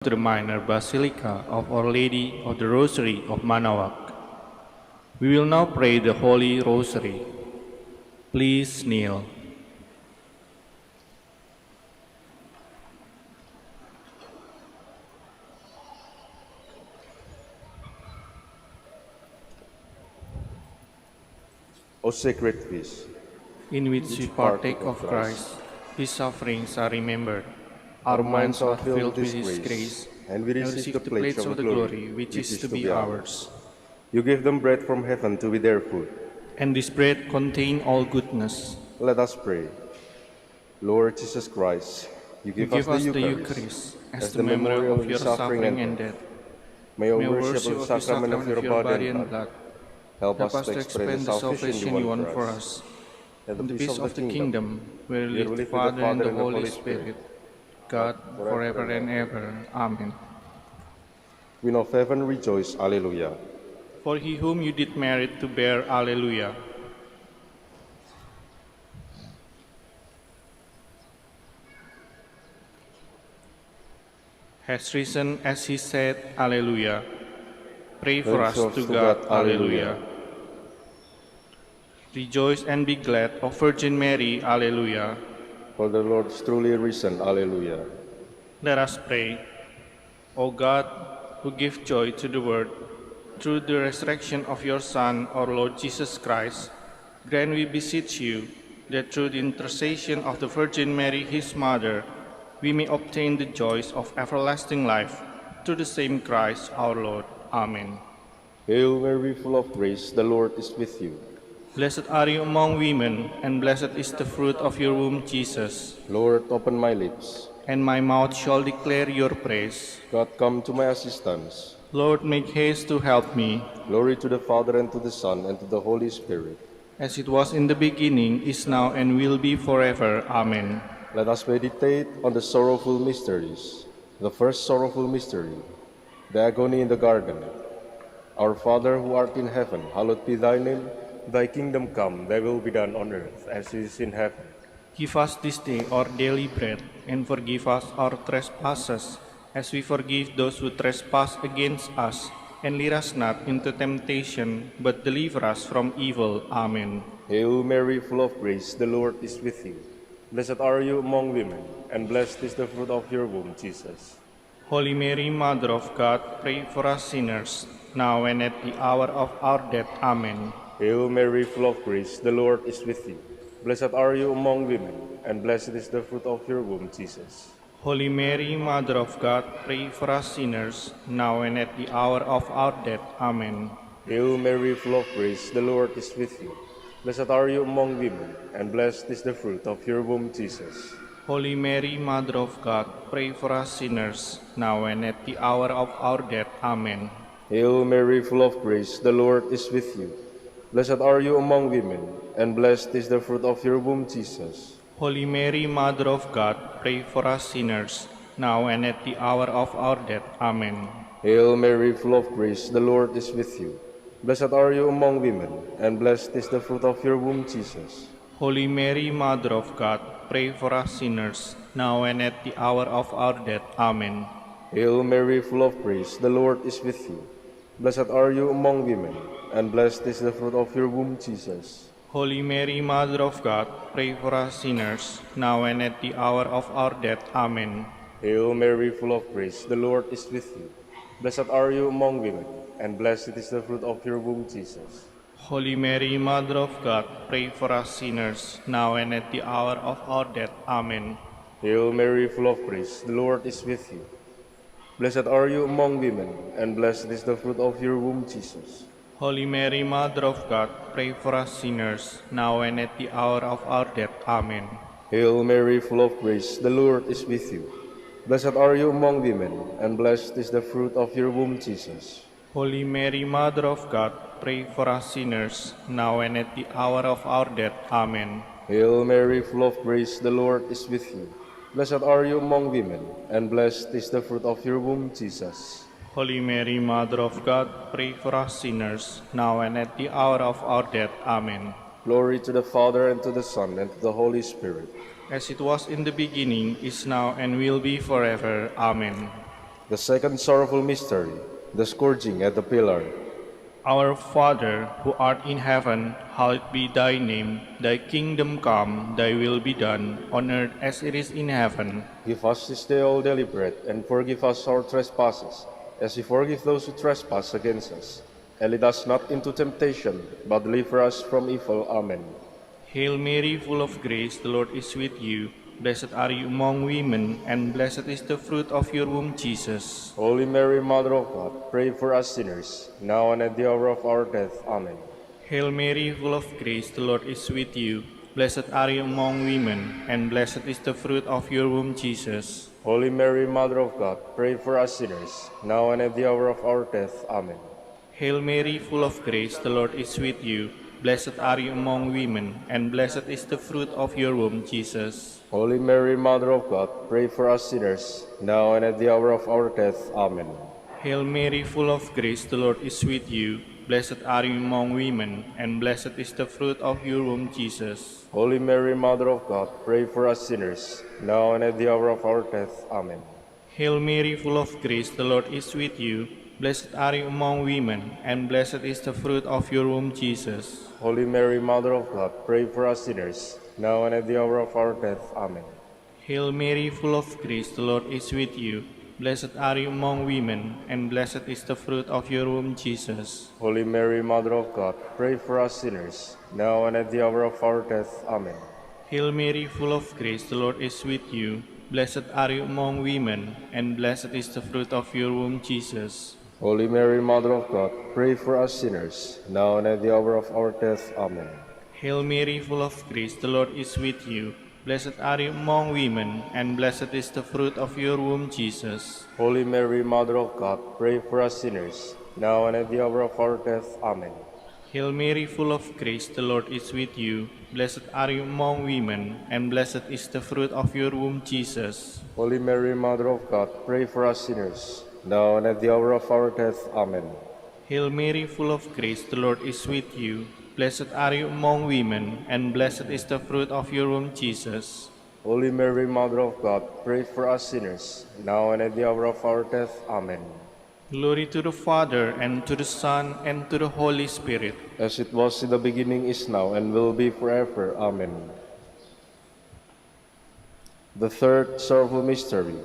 To the minor Basilica of Our Lady of the Rosary of Manaoag. We will now pray the Holy Rosary. Please kneel. O sacred feast, In which we partake of Christ, His sufferings are remembered. Our minds are filled with His grace, and we receive the pledge of the glory which is to be ours. You give them bread from heaven to be their food. And this bread contains all goodness. Let us pray. Lord Jesus Christ, you give us the Eucharist as the memorial of your suffering and death. May our worship of the sacrament of your body and blood help us to experience the salvation you won for us. And the peace of the kingdom, where you live the Father and the Holy Spirit, God, forever and ever. Amen. Queen of heaven, rejoice. Alleluia. For he whom you did merit to bear, Alleluia. Has risen as he said, Alleluia. Pray for us to God, Alleluia. Rejoice and be glad, O Virgin Mary, Alleluia. For the Lord is truly risen, Alleluia. Let us pray. O God, who give joy to the world, through the resurrection of your Son, our Lord Jesus Christ, grant, we beseech you, that through the intercession of the Virgin Mary, his mother, we may obtain the joys of everlasting life, through the same Christ our Lord. Amen. Hail Mary, full of grace, the Lord is with you. Blessed are you among women, and blessed is the fruit of your womb, Jesus. Lord, open my lips, and my mouth shall declare your praise. God, come to my assistance. Lord, make haste to help me. Glory to the Father, and to the Son, and to the Holy Spirit. As it was in the beginning, is now, and will be forever. Amen. Let us meditate on the sorrowful mysteries. The first sorrowful mystery, the agony in the garden. Our Father, who art in heaven, hallowed be thy name. Thy kingdom come, thy will be done on earth as it is in heaven. Give us this day our daily bread, and forgive us our trespasses, as we forgive those who trespass against us. And lead us not into temptation, but deliver us from evil. Amen. Hail Mary, full of grace, the Lord is with you. Blessed are you among women, and blessed is the fruit of your womb, Jesus. Holy Mary, Mother of God, pray for us sinners, now and at the hour of our death. Amen. Hail Mary, full of grace, the Lord is with you. Blessed are you among women, and blessed is the fruit of your womb, Jesus. Holy Mary, Mother of God, pray for us sinners, now and at the hour of our death. Amen. Hail Mary, full of grace, the Lord is with you. Blessed are you among women, and blessed is the fruit of your womb, Jesus. Holy Mary, Mother of God, pray for us sinners, now and at the hour of our death. Amen. Hail Mary, full of grace, the Lord is with you. Blessed are you among women, and blessed is the fruit of your womb, Jesus. Holy Mary, Mother of God, pray for us sinners, now and at the hour of our death. Amen. Hail Mary, full of grace, the Lord is with you. Blessed are you among women, and blessed is the fruit of your womb, Jesus. Holy Mary, Mother of God, pray for us sinners, now and at the hour of our death. Amen. Hail Mary, full of grace, the Lord is with you. Blessed are you among women, and blessed is the fruit of your womb, Jesus. Holy Mary, Mother of God, pray for us sinners, now and at the hour of our death. Amen. Hail Mary, full of grace, the Lord is with you. Blessed are you among women, and blessed is the fruit of your womb, Jesus. Holy Mary, Mother of God, pray for us sinners, now and at the hour of our death. Amen. Hail Mary, full of grace, the Lord is with you. Blessed are you among women, and blessed is the fruit of your womb, Jesus. Holy Mary, Mother of God, pray for us sinners, now and at the hour of our death. Amen. Hail Mary, full of grace, the Lord is with you. Blessed are you among women, and blessed is the fruit of your womb, Jesus. Holy Mary, Mother of God, pray for us sinners, now and at the hour of our death. Amen. Hail Mary, full of grace, the Lord is with you. Blessed are you among women, and blessed is the fruit of your womb, Jesus. Holy Mary, Mother of God, pray for us sinners, now and at the hour of our death. Amen. Glory to the Father, and to the Son, and to the Holy Spirit. As it was in the beginning, is now, and will be forever. Amen. The second sorrowful mystery, the scourging at the pillar. Our Father, who art in heaven, hallowed be thy name. Thy kingdom come, thy will be done, on earth as it is in heaven. Give us this day our daily bread, and forgive us our trespasses, as we forgive those who trespass against us. And lead us not into temptation, but deliver us from evil. Amen. Hail Mary, full of grace, the Lord is with you. Blessed are you among women, and blessed is the fruit of your womb, Jesus. Holy Mary, Mother of God, pray for us sinners, now and at the hour of our death. Amen. Hail Mary, full of grace, the Lord is with you. Blessed are you among women, and blessed is the fruit of your womb, Jesus. Holy Mary, Mother of God, pray for us sinners, now and at the hour of our death. Amen. Hail Mary, full of grace, the Lord is with you. Blessed are you among women, and blessed is the fruit of your womb, Jesus. Holy Mary, Mother of God, pray for us sinners, now and at the hour of our death. Amen. Hail Mary, full of grace, the Lord is with you. Blessed are you among women, and blessed is the fruit of your womb, Jesus. Holy Mary, Mother of God, pray for us sinners, now and at the hour of our death. Amen. Hail Mary, full of grace, the Lord is with you. Blessed are you among women, and blessed is the fruit of your womb, Jesus. Holy Mary, Mother of God, pray for us sinners, now and at the hour of our death. Amen. Hail Mary, full of grace, the Lord is with you. Blessed are you among women, and blessed is the fruit of your womb, Jesus. Holy Mary, Mother of God, pray for us sinners, now and at the hour of our death. Amen. Hail Mary, full of grace, the Lord is with you. Blessed are you among women, and blessed is the fruit of your womb, Jesus. Holy Mary, Mother of God, pray for us sinners, now and at the hour of our death. Amen. Hail Mary, full of grace, the Lord is with you. Blessed are you among women, and blessed is the fruit of your womb, Jesus. Holy Mary, Mother of God, pray for us sinners, now and at the hour of our death. Amen. Hail Mary, full of grace, the Lord is with you. Blessed are you among women, and blessed is the fruit of your womb, Jesus. Holy Mary, Mother of God, pray for us sinners, now and at the hour of our death. Amen. Hail Mary, full of grace, the Lord is with you. Blessed are you among women, and blessed is the fruit of your womb, Jesus. Holy Mary, Mother of God, pray for us sinners, now and at the hour of our death. Amen. Glory to the Father, and to the Son, and to the Holy Spirit. As it was in the beginning, is now, and will be forever. Amen. The third sorrowful mystery,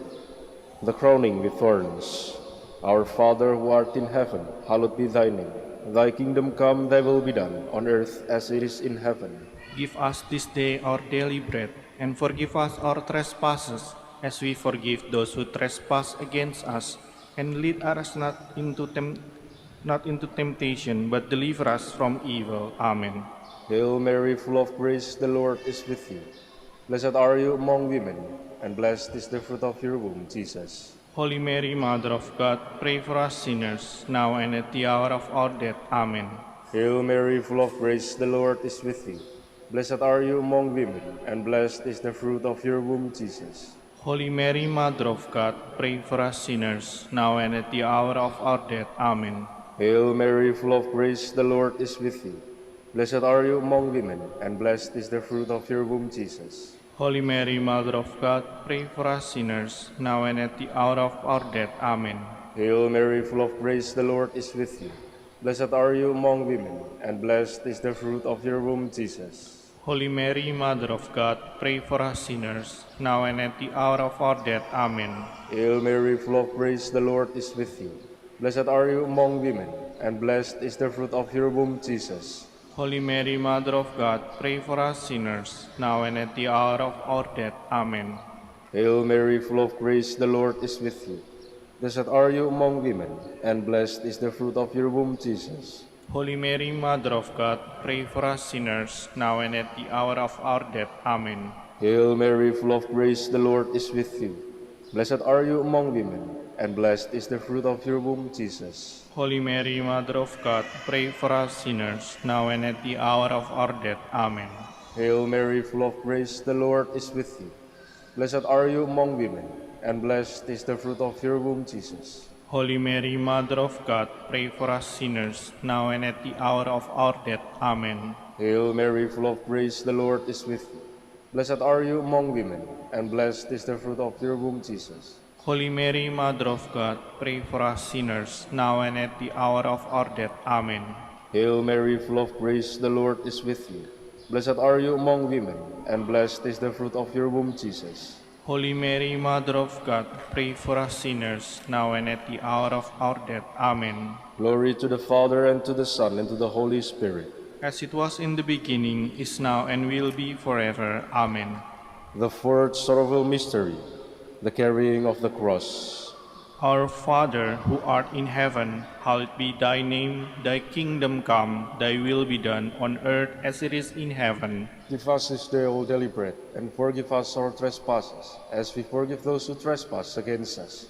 the crowning with thorns. Our Father, who art in heaven, hallowed be thy name. Thy kingdom come, thy will be done, on earth as it is in heaven. Give us this day our daily bread, and forgive us our trespasses, as we forgive those who trespass against us. And lead us not into temptation, but deliver us from evil. Amen. Hail Mary, full of grace, the Lord is with you. Blessed are you among women, and blessed is the fruit of your womb, Jesus. Holy Mary, Mother of God, pray for us sinners, now and at the hour of our death. Amen. Hail Mary, full of grace, the Lord is with you. Blessed are you among women, and blessed is the fruit of your womb, Jesus. Holy Mary, Mother of God, pray for us sinners, now and at the hour of our death. Amen. Hail Mary, full of grace, the Lord is with you. Blessed are you among women, and blessed is the fruit of your womb, Jesus. Holy Mary, Mother of God, pray for us sinners, now and at the hour of our death. Amen. Hail Mary, full of grace, the Lord is with you. Blessed are you among women, and blessed is the fruit of your womb, Jesus. Holy Mary, Mother of God, pray for us sinners, now and at the hour of our death. Amen. Hail Mary, full of grace, the Lord is with you. Blessed are you among women, and blessed is the fruit of your womb, Jesus. Holy Mary, Mother of God, pray for us sinners, now and at the hour of our death. Amen. Hail Mary, full of grace, the Lord is with you. Blessed are you among women, and blessed is the fruit of your womb, Jesus. Holy Mary, Mother of God, pray for us sinners, now and at the hour of our death. Amen. Hail Mary, full of grace, the Lord is with you. Blessed are you among women, and blessed is the fruit of your womb, Jesus. Holy Mary, Mother of God, pray for us sinners, now and at the hour of our death. Amen. Hail Mary, full of grace, the Lord is with you. Blessed are you among women, and blessed is the fruit of your womb, Jesus. Holy Mary, Mother of God, pray for us sinners, now and at the hour of our death. Amen. Hail Mary, full of grace, the Lord is with you. Blessed are you among women, and blessed is the fruit of your womb, Jesus. Holy Mary, Mother of God, pray for us sinners, now and at the hour of our death. Amen. Hail Mary, full of grace, the Lord is with you. Blessed are you among women, and blessed is the fruit of your womb, Jesus. Holy Mary, Mother of God, pray for us sinners, now and at the hour of our death. Amen. Glory to the Father, and to the Son, and to the Holy Spirit. As it was in the beginning, is now, and will be forever. Amen. The fourth sorrowful mystery, the carrying of the cross. Our Father, who art in heaven, hallowed be thy name. Thy kingdom come, thy will be done, on earth as it is in heaven. Give us this day our daily bread, and forgive us our trespasses, as we forgive those who trespass against us.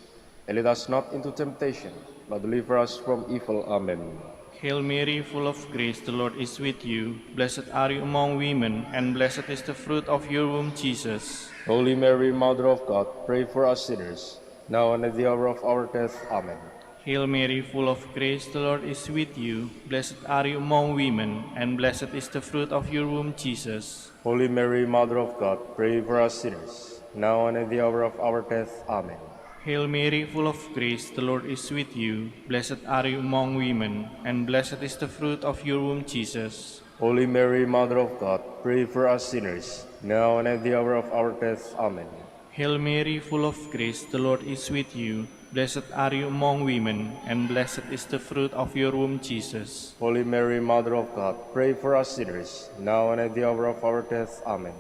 And lead us not into temptation, but deliver us from evil. Amen. Hail Mary, full of grace, the Lord is with you. Blessed are you among women, and blessed is the fruit of your womb, Jesus. Holy Mary, Mother of God, pray for us sinners, now and at the hour of our death. Amen. Hail Mary, full of grace, the Lord is with you. Blessed are you among women, and blessed is the fruit of your womb, Jesus. Holy Mary, Mother of God, pray for us sinners, now and at the hour of our death. Amen. Hail Mary, full of grace, the Lord is with you. Blessed are you among women, and blessed is the fruit of your womb, Jesus. Holy Mary, Mother of God, pray for us sinners, now and at the hour of our death. Amen. Hail Mary, full of grace, the Lord is with you. Blessed are you among women, and blessed is the fruit of your womb, Jesus. Holy Mary, Mother of God, pray for us sinners, now and at the hour of our death. Amen.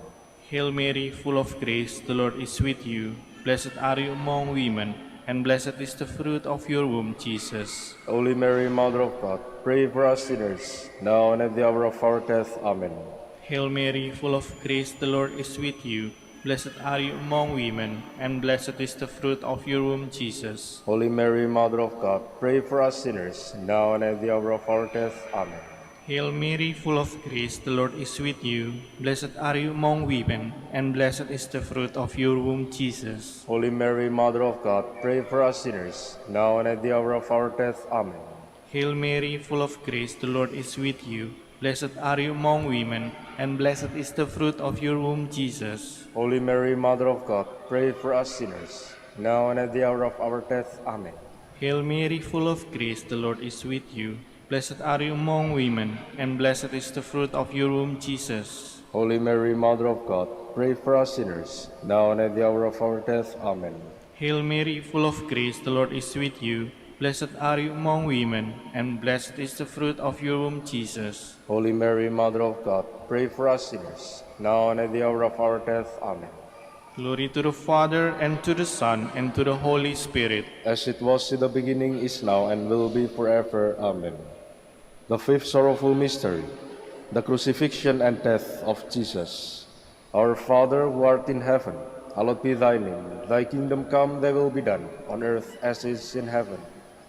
Hail Mary, full of grace, the Lord is with you. Blessed are you among women, and blessed is the fruit of your womb, Jesus. Holy Mary, Mother of God, pray for us sinners, now and at the hour of our death. Amen. Hail Mary, full of grace, the Lord is with you. Blessed are you among women, and blessed is the fruit of your womb, Jesus. Holy Mary, Mother of God, pray for us sinners, now and at the hour of our death. Amen. Hail Mary, full of grace, the Lord is with you. Blessed are you among women, and blessed is the fruit of your womb, Jesus. Holy Mary, Mother of God, pray for us sinners, now and at the hour of our death. Amen. Hail Mary, full of grace, the Lord is with you. Blessed are you among women, and blessed is the fruit of your womb, Jesus. Holy Mary, Mother of God, pray for us sinners, now and at the hour of our death. Amen. Hail Mary, full of grace, the Lord is with you. Blessed are you among women, and blessed is the fruit of your womb, Jesus. Holy Mary, Mother of God, pray for us sinners, now and at the hour of our death. Amen. Hail Mary, full of grace, the Lord is with you. Blessed are you among women, and blessed is the fruit of your womb, Jesus. Holy Mary, Mother of God, pray for us sinners, now and at the hour of our death. Amen. Glory to the Father, and to the Son, and to the Holy Spirit. As it was in the beginning, is now, and will be forever. Amen. The fifth sorrowful mystery, the crucifixion and death of Jesus. Our Father, who art in heaven, hallowed be thy name. Thy kingdom come, thy will be done, on earth as it is in heaven.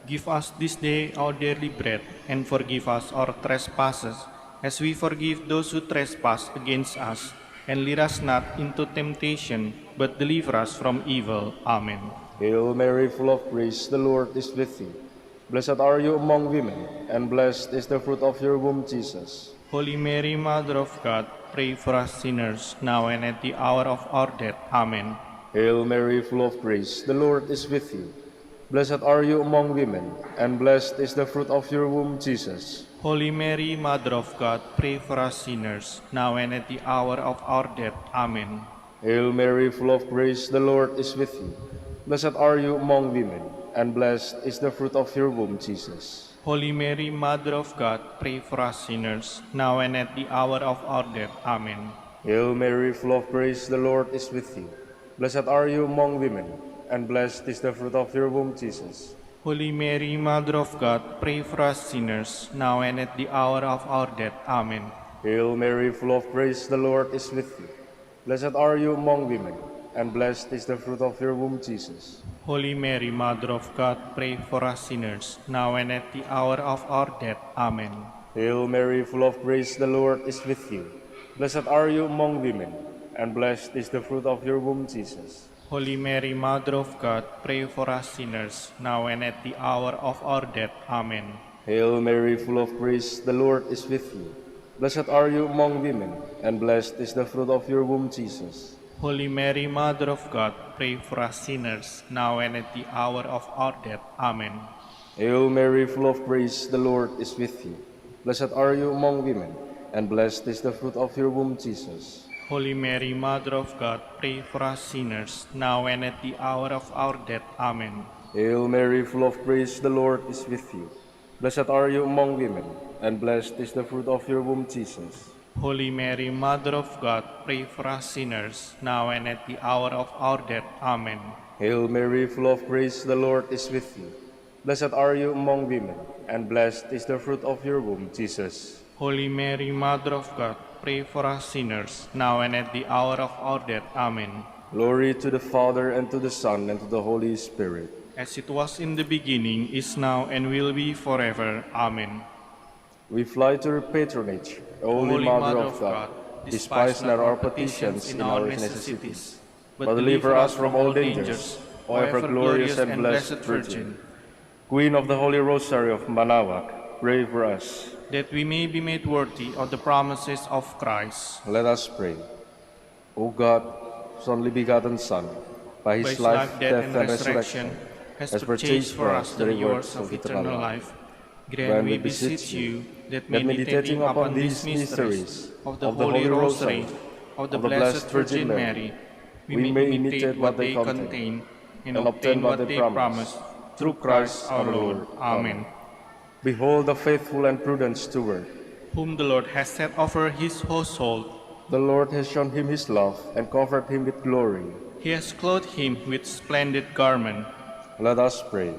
Give us this day our daily bread, and forgive us our trespasses, as we forgive those who trespass against us. And lead us not into temptation, but deliver us from evil. Amen. Hail Mary, full of grace, the Lord is with thee. Blessed are you among women, and blessed is the fruit of your womb, Jesus. Holy Mary, Mother of God, pray for us sinners, now and at the hour of our death. Amen. Hail Mary, full of grace, the Lord is with you. Blessed are you among women, and blessed is the fruit of your womb, Jesus. Holy Mary, Mother of God, pray for us sinners, now and at the hour of our death. Amen. Hail Mary, full of grace, the Lord is with you. Blessed are you among women, and blessed is the fruit of your womb, Jesus. Holy Mary, Mother of God, pray for us sinners, now and at the hour of our death. Amen. Hail Mary, full of grace, the Lord is with you. Blessed are you among women, and blessed is the fruit of your womb, Jesus. Holy Mary, Mother of God, pray for us sinners, now and at the hour of our death. Amen. Hail Mary, full of grace, the Lord is with you. Blessed are you among women, and blessed is the fruit of your womb, Jesus. Holy Mary, Mother of God, pray for us sinners, now and at the hour of our death. Amen. Hail Mary, full of grace, the Lord is with you. Blessed are you among women, and blessed is the fruit of your womb, Jesus. Holy Mary, Mother of God, pray for us sinners, now and at the hour of our death. Amen. Hail Mary, full of grace, the Lord is with you. Blessed are you among women, and blessed is the fruit of your womb, Jesus. Holy Mary, Mother of God, pray for us sinners, now and at the hour of our death. Amen. Hail Mary, full of grace, the Lord is with you. Blessed are you among women, and blessed is the fruit of your womb, Jesus. Holy Mary, Mother of God, pray for us sinners, now and at the hour of our death. Amen. Hail Mary, full of grace, the Lord is with you. Blessed are you among women, and blessed is the fruit of your womb, Jesus. Holy Mary, Mother of God, pray for us sinners, now and at the hour of our death. Amen. Hail Mary, full of grace, the Lord is with you. Blessed are you among women, and blessed is the fruit of your womb, Jesus. Holy Mary, Mother of God, pray for us sinners, now and at the hour of our death. Amen. Glory to the Father, and to the Son, and to the Holy Spirit. As it was in the beginning, is now, and will be forever. Amen. We fly to your patronage, O Holy Mother of God. Despise not our petitions in our necessities, but deliver us from all dangers, O ever glorious and blessed Virgin. Queen of the Holy Rosary of Manaoag, pray for us. That we may be made worthy of the promises of Christ. Let us pray. O God, whose only begotten Son, by his life, death, and resurrection, has purchased for us the rewards of eternal life, grant, we beseech you, that meditating upon these mysteries of the Holy Rosary of the Blessed Virgin Mary, we may imitate what they contain and obtain what they promise, through Christ our Lord. Amen. Behold the faithful and prudent steward, whom the Lord has set over his household. The Lord has shown him his love and covered him with glory. He has clothed him with splendid garment. Let us pray.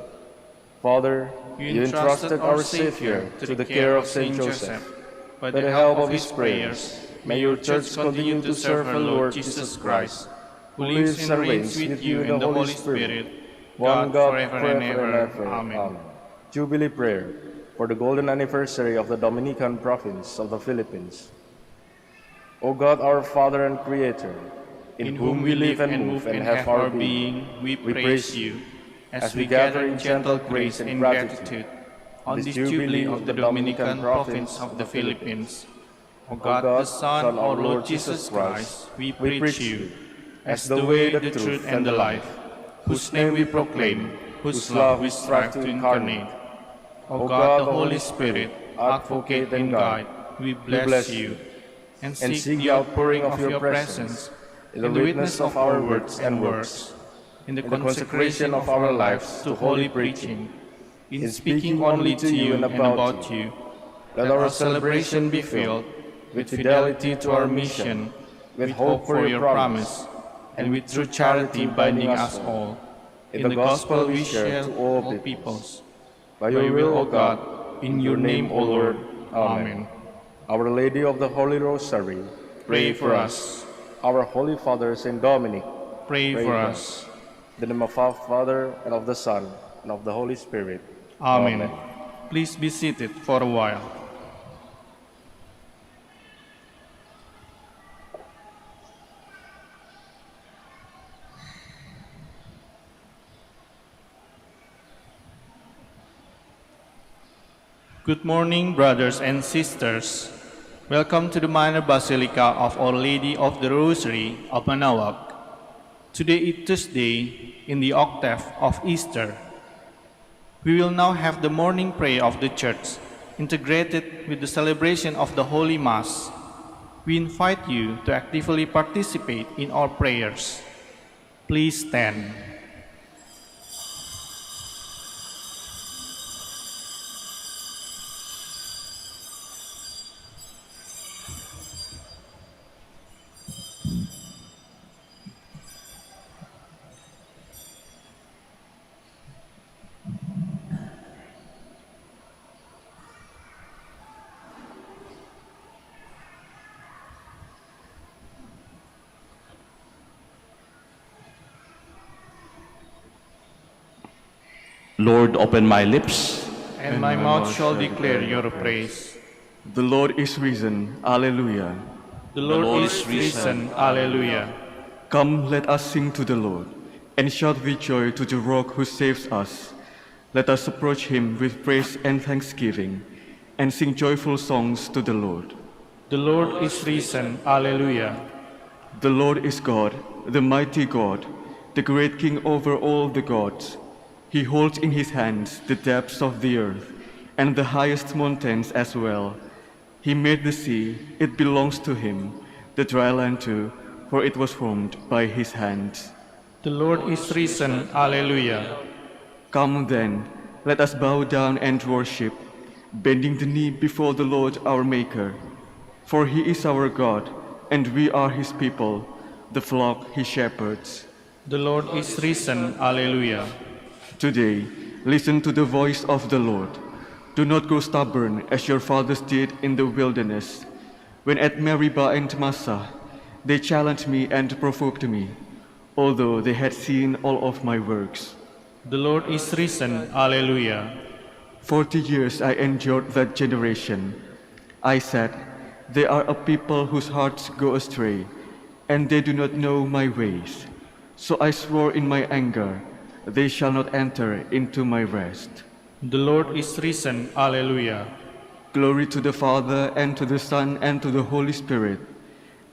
Father, you entrusted our Savior to the care of Saint Joseph. By the help of his prayers, may your Church continue to serve our Lord Jesus Christ, who lives and reigns with you in the Holy Spirit, one God, forever and ever. Amen. Jubilee prayer for the golden anniversary of the Dominican province of the Philippines. O God, our Father and Creator, in whom we live and move and have our being, we praise you, as we gather in gentle grace and gratitude on this Jubilee of the Dominican province of the Philippines. O God, the Son, our Lord Jesus Christ, we preach you, as the way, the truth, and the life, whose name we proclaim, whose love we strive to incarnate. O God, the Holy Spirit, advocate and guide, we bless you, and seek the outpouring of your presence in the witness of our words and works, in the consecration of our lives to holy preaching, in speaking only to you and about you. Let our celebration be filled with fidelity to our mission, with hope for your promise, and with true charity binding us all. In the gospel we share to all peoples. By your will, O God, in your name, O Lord. Amen. Our Lady of the Holy Rosary, Pray for us. Our Holy Father, Saint Dominic, Pray for us. in the name of our Father, and of the Son, and of the Holy Spirit. Amen. Please be seated for a while. Good morning, brothers and sisters. Welcome to the minor Basilica of Our Lady of the Rosary of Manaoag. Today is Tuesday in the Octave of Easter. We will now have the morning prayer of the Church, integrated with the celebration of the Holy Mass. We invite you to actively participate in our prayers. Please stand. Lord, open my lips, And my mouth shall declare your praise. The Lord is risen. Alleluia. The Lord is risen. Alleluia. Come, let us sing to the Lord, and shout with joy to the rock who saves us. Let us approach him with praise and thanksgiving, and sing joyful songs to the Lord. The Lord is risen. Alleluia. The Lord is God, the mighty God, the great King over all the gods. He holds in his hands the depths of the earth, and the highest mountains as well. He made the sea, it belongs to him, the dry land too, for it was formed by his hands. The Lord is risen, Alleluia. Come then, let us bow down and worship, bending the knee before the Lord our Maker. For he is our God, and we are his people, the flock he shepherds. The Lord is risen, Alleluia. Today, listen to the voice of the Lord. Do not grow stubborn as your fathers did in the wilderness, when at Meribah and Massah they challenged me and provoked me, although they had seen all of my works. The Lord is risen, Alleluia. 40 years I endured that generation. I said, they are a people whose hearts go astray, and they do not know my ways. So I swore in my anger, they shall not enter into my rest. The Lord is risen, Alleluia. Glory to the Father, and to the Son, and to the Holy Spirit,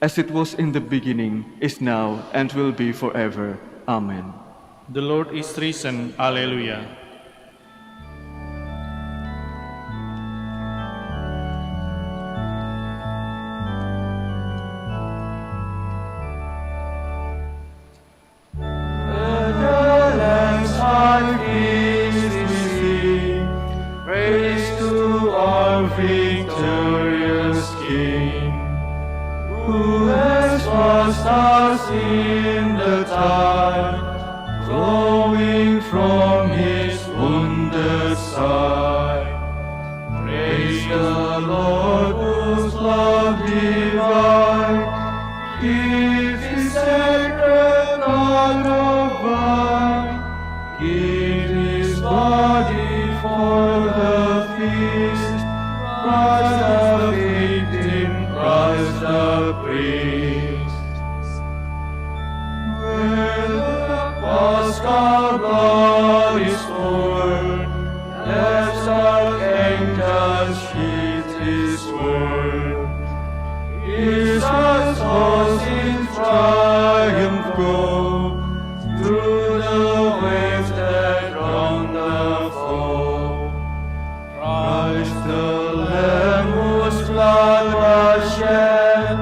as it was in the beginning, is now, and will be forever. Amen. The Lord is risen, Alleluia. Victorious King, who has washed us in the tide, flowing from his wounded side. Praise the Lord, whose love divine gives his sacred blood of wine, gives his body for the feast. Christ the victim, Christ the priest. Where the Paschal blood is poured, left archangels sheathe his sword. Jesus was in triumph go through the waves that round the foe. Christ the Lamb whose blood was shed,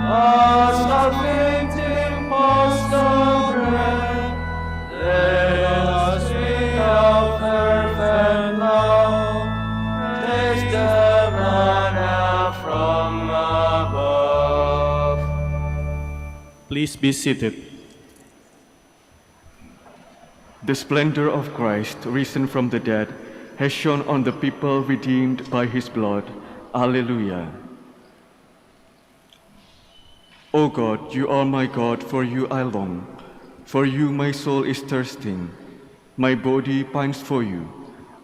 us not fainting past the bread. Let us with our fervent love taste the manna from above. Please be seated. The splendor of Christ, risen from the dead, has shone on the people redeemed by his blood. Alleluia. O God, you are my God, for you I long. For you my soul is thirsting. My body pines for you,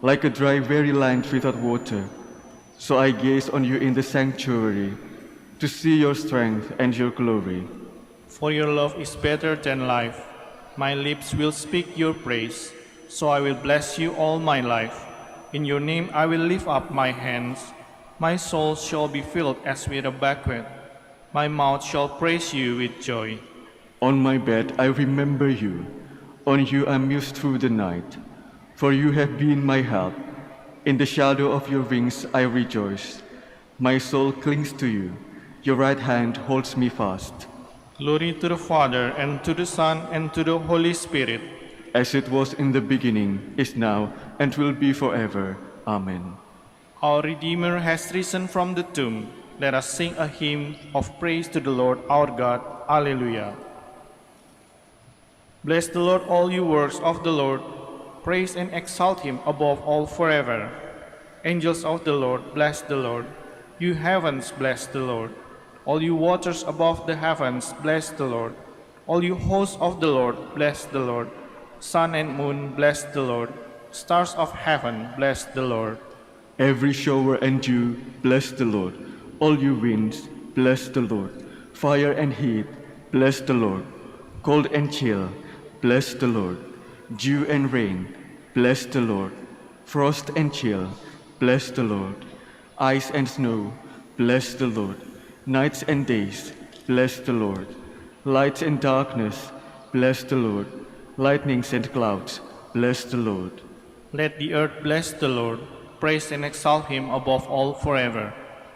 like a dry, weary land without water. So I gaze on you in the sanctuary, to see your strength and your glory. For your love is better than life. My lips will speak your praise, so I will bless you all my life. In your name I will lift up my hands. My soul shall be filled as with a banquet. My mouth shall praise you with joy. On my bed I remember you. On you I muse through the night. For you have been my help. In the shadow of your wings I rejoice. My soul clings to you. Your right hand holds me fast. Glory to the Father, and to the Son, and to the Holy Spirit. As it was in the beginning, is now, and will be forever. Amen. Our Redeemer has risen from the tomb. Let us sing a hymn of praise to the Lord our God. Alleluia. Bless the Lord, all you works of the Lord. Praise and exalt him above all forever. Angels of the Lord, bless the Lord. You heavens, bless the Lord. All you waters above the heavens, bless the Lord. All you hosts of the Lord, bless the Lord. Sun and moon, bless the Lord. Stars of heaven, bless the Lord. Every shower and dew, bless the Lord. All you winds, bless the Lord. Fire and heat, bless the Lord. Cold and chill, bless the Lord. Dew and rain, bless the Lord. Frost and chill, bless the Lord. Ice and snow, bless the Lord. Nights and days, bless the Lord. Light and darkness, bless the Lord. Lightnings and clouds, bless the Lord. Let the earth bless the Lord. Praise and exalt him above all forever.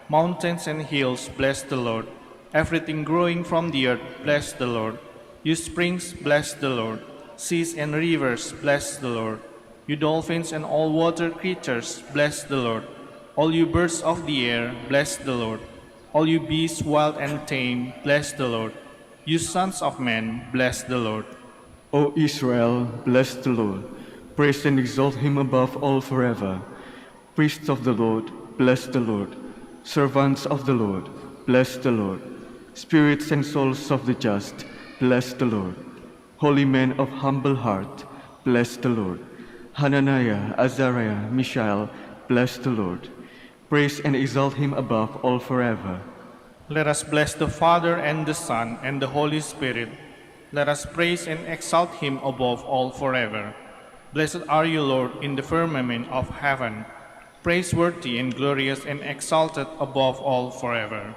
Mountains and hills, bless the Lord. Everything growing from the earth, bless the Lord. You springs, bless the Lord. Seas and rivers, bless the Lord. You dolphins and all water creatures, bless the Lord. All you birds of the air, bless the Lord. All you beasts wild and tame, bless the Lord. You sons of men, bless the Lord. O Israel, bless the Lord. Praise and exalt him above all forever. Priests of the Lord, bless the Lord. Servants of the Lord, bless the Lord. Spirits and souls of the just, bless the Lord. Holy men of humble heart, bless the Lord. Hananiah, Azariah, Mishael, bless the Lord. Praise and exalt him above all forever. Let us bless the Father and the Son and the Holy Spirit. Let us praise and exalt him above all forever. Blessed are you, Lord, in the firmament of heaven, praiseworthy and glorious and exalted above all forever.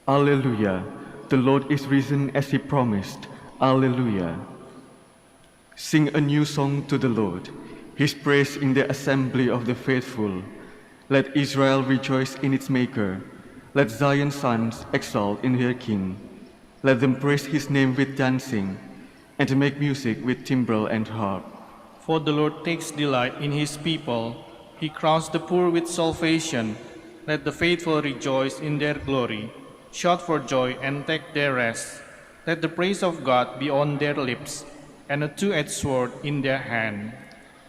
Alleluia. The Lord is risen as he promised. Alleluia. Sing a new song to the Lord, his praise in the assembly of the faithful. Let Israel rejoice in its Maker. Let Zion's sons exult in their King. Let them praise his name with dancing, and make music with timbrel and harp. For the Lord takes delight in his people. He crowns the poor with salvation. Let the faithful rejoice in their glory. Shout for joy and take their rest. Let the praise of God be on their lips, and a two-edged sword in their hand.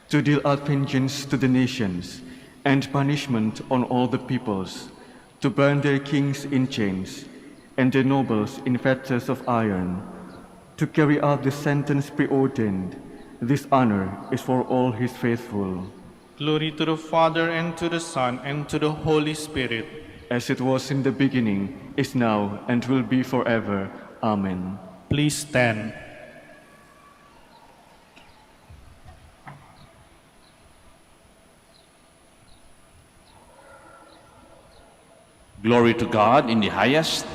To deal out vengeance to the nations, and punishment on all the peoples, to burn their kings in chains, and their nobles in fetters of iron, to carry out the sentence preordained. This honor is for all his faithful. Glory to the Father, and to the Son, and to the Holy Spirit. As it was in the beginning, is now, and will be forever. Amen. Please stand. Glory to God in the highest.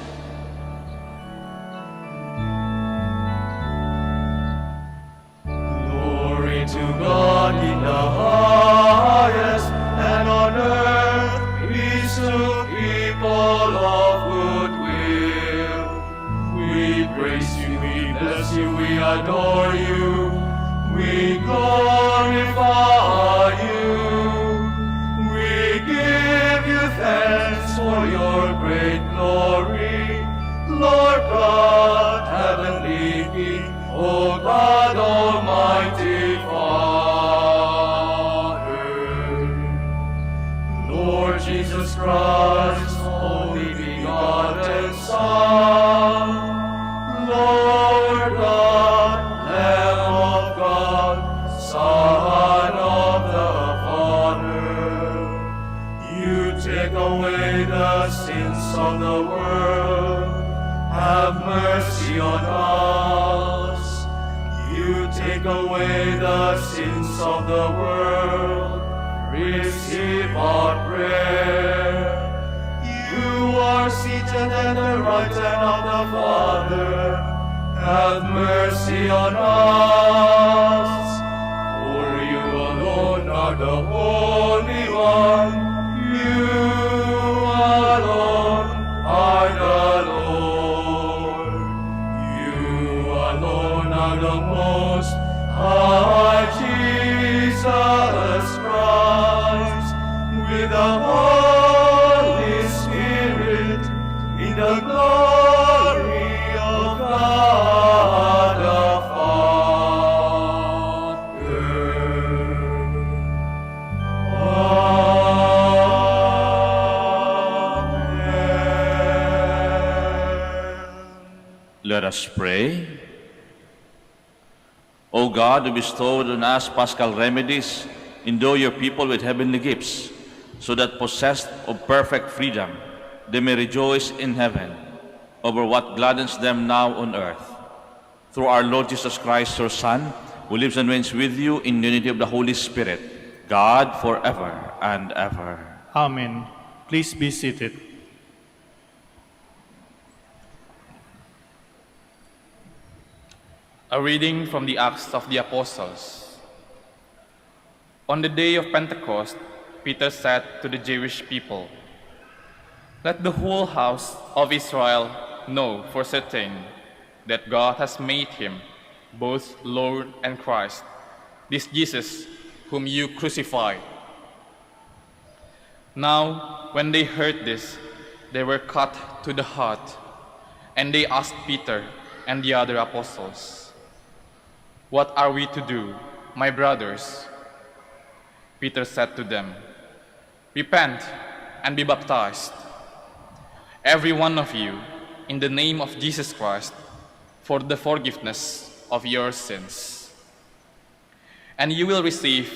Glory to God in the highest, and on earth peace to people of good will. We praise you, we bless you, we adore you, we glorify you. We give you thanks for your great glory, Lord God, heavenly King, O God, Almighty Father. Lord Jesus Christ, only begotten Son, Lord God, Lamb of God, Son of the Father, you take away the sins of the world, have mercy on us. You take away the sins of the world, receive our prayer. You are seated at the right hand of the Father, have mercy on us. For you alone are the Holy One, you alone are the Lord. You alone are the Most High Jesus Christ, with the Holy Spirit, in the glory of God the Father. Let us pray. O God, who bestowed on us paschal remedies, endow your people with heavenly gifts, so that possessed of perfect freedom, they may rejoice in heaven over what gladdens them now on earth. Through our Lord Jesus Christ, your Son, who lives and reigns with you in unity of the Holy Spirit, God forever and ever. Amen. Please be seated. A reading from the Acts of the Apostles. On the day of Pentecost, Peter said to the Jewish people, "Let the whole house of Israel know for certain that God has made him both Lord and Christ, this Jesus whom you crucified." Now, when they heard this, they were cut to the heart, and they asked Peter and the other apostles, "What are we to do, my brothers?" Peter said to them, "Repent and be baptized, every one of you, in the name of Jesus Christ, for the forgiveness of your sins. And you will receive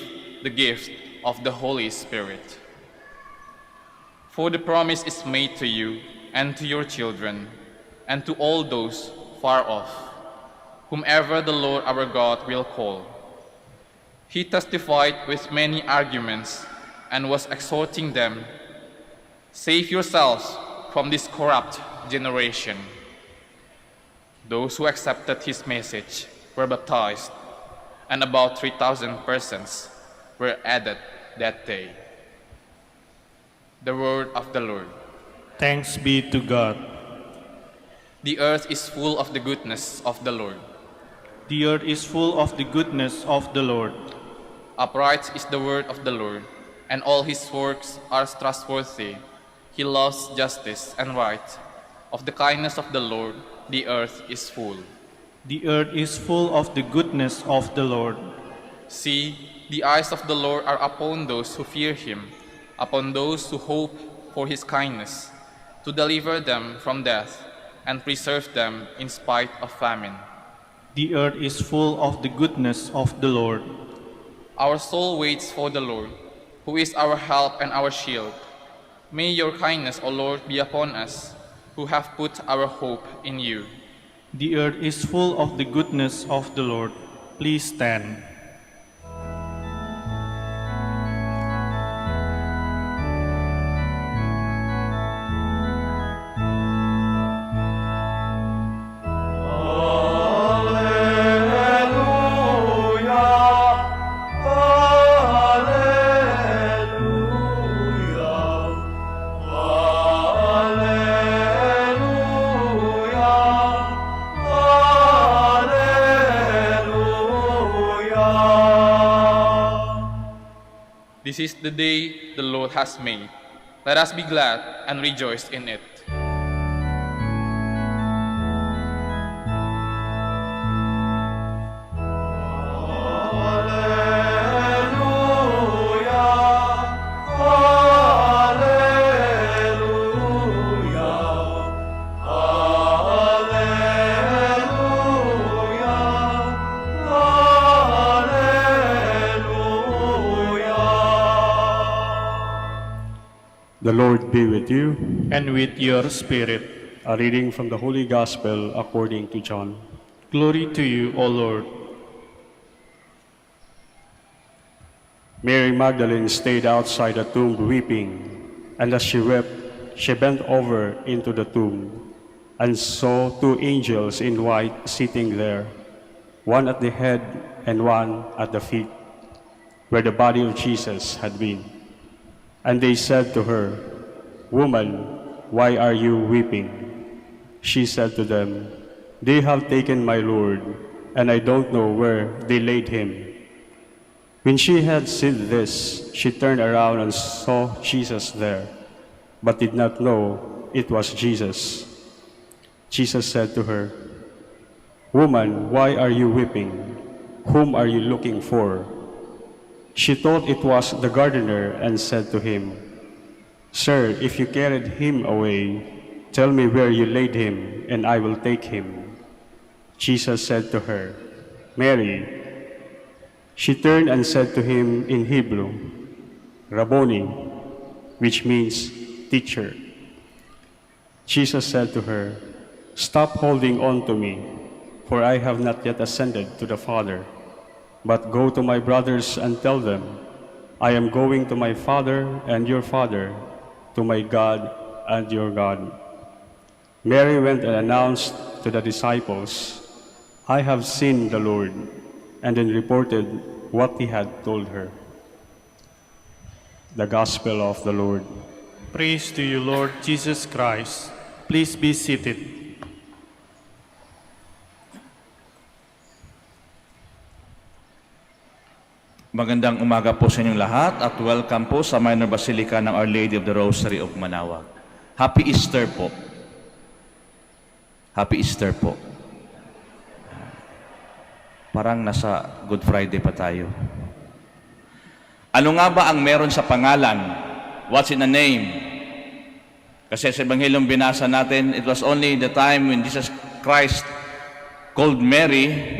the gift of the Holy Spirit. For the promise is made to you and to your children, and to all those far off, whomever the Lord our God will call." He testified with many arguments and was exhorting them, "Save yourselves from this corrupt generation." Those who accepted his message were baptized, and about 3,000 persons were added that day. The word of the Lord. Thanks be to God. The earth is full of the goodness of the Lord. The earth is full of the goodness of the Lord. Upright is the word of the Lord, and all his works are trustworthy. He loves justice and right. Of the kindness of the Lord, the earth is full. The earth is full of the goodness of the Lord. See, the eyes of the Lord are upon those who fear him, upon those who hope for his kindness, to deliver them from death and preserve them in spite of famine. The earth is full of the goodness of the Lord. Our soul waits for the Lord, who is our help and our shield. May your kindness, O Lord, be upon us, who have put our hope in you. The earth is full of the goodness of the Lord. Please stand. This is the day the Lord has made. Let us be glad and rejoice in it. The Lord be with you. And with your spirit. A reading from the Holy Gospel according to John. Glory to you, O Lord. Mary Magdalene stayed outside the tomb weeping, and as she wept, she bent over into the tomb and saw two angels in white sitting there, one at the head and one at the feet, where the body of Jesus had been. And they said to her, "Woman, why are you weeping?" She said to them, "They have taken my Lord, and I don't know where they laid him." When she had said this, she turned around and saw Jesus there, but did not know it was Jesus. Jesus said to her, "Woman, why are you weeping? Whom are you looking for?" She thought it was the gardener and said to him, "Sir, if you carried him away, tell me where you laid him, and I will take him." Jesus said to her, "Mary." She turned and said to him in Hebrew, "Rabboni," which means teacher. Jesus said to her, "Stop holding on to me, for I have not yet ascended to the Father. But go to my brothers and tell them, I am going to my Father and your Father, to my God and your God." Mary went and announced to the disciples, I have seen the Lord, and then reported what he had told her. The Gospel of the Lord. Praise to you, Lord Jesus Christ. Please be seated. Magandang umaga po sa inyong lahat at welcome po sa Minor Basilica ng Our Lady of the Rosary of Manaoag. Happy Easter po. Happy Easter po. Parang nasa Good Friday pa tayo. Ano nga ba ang meron sa pangalan? What's in a name? Kasi sa Ebanghelong binasa natin, it was only the time when Jesus Christ called Mary,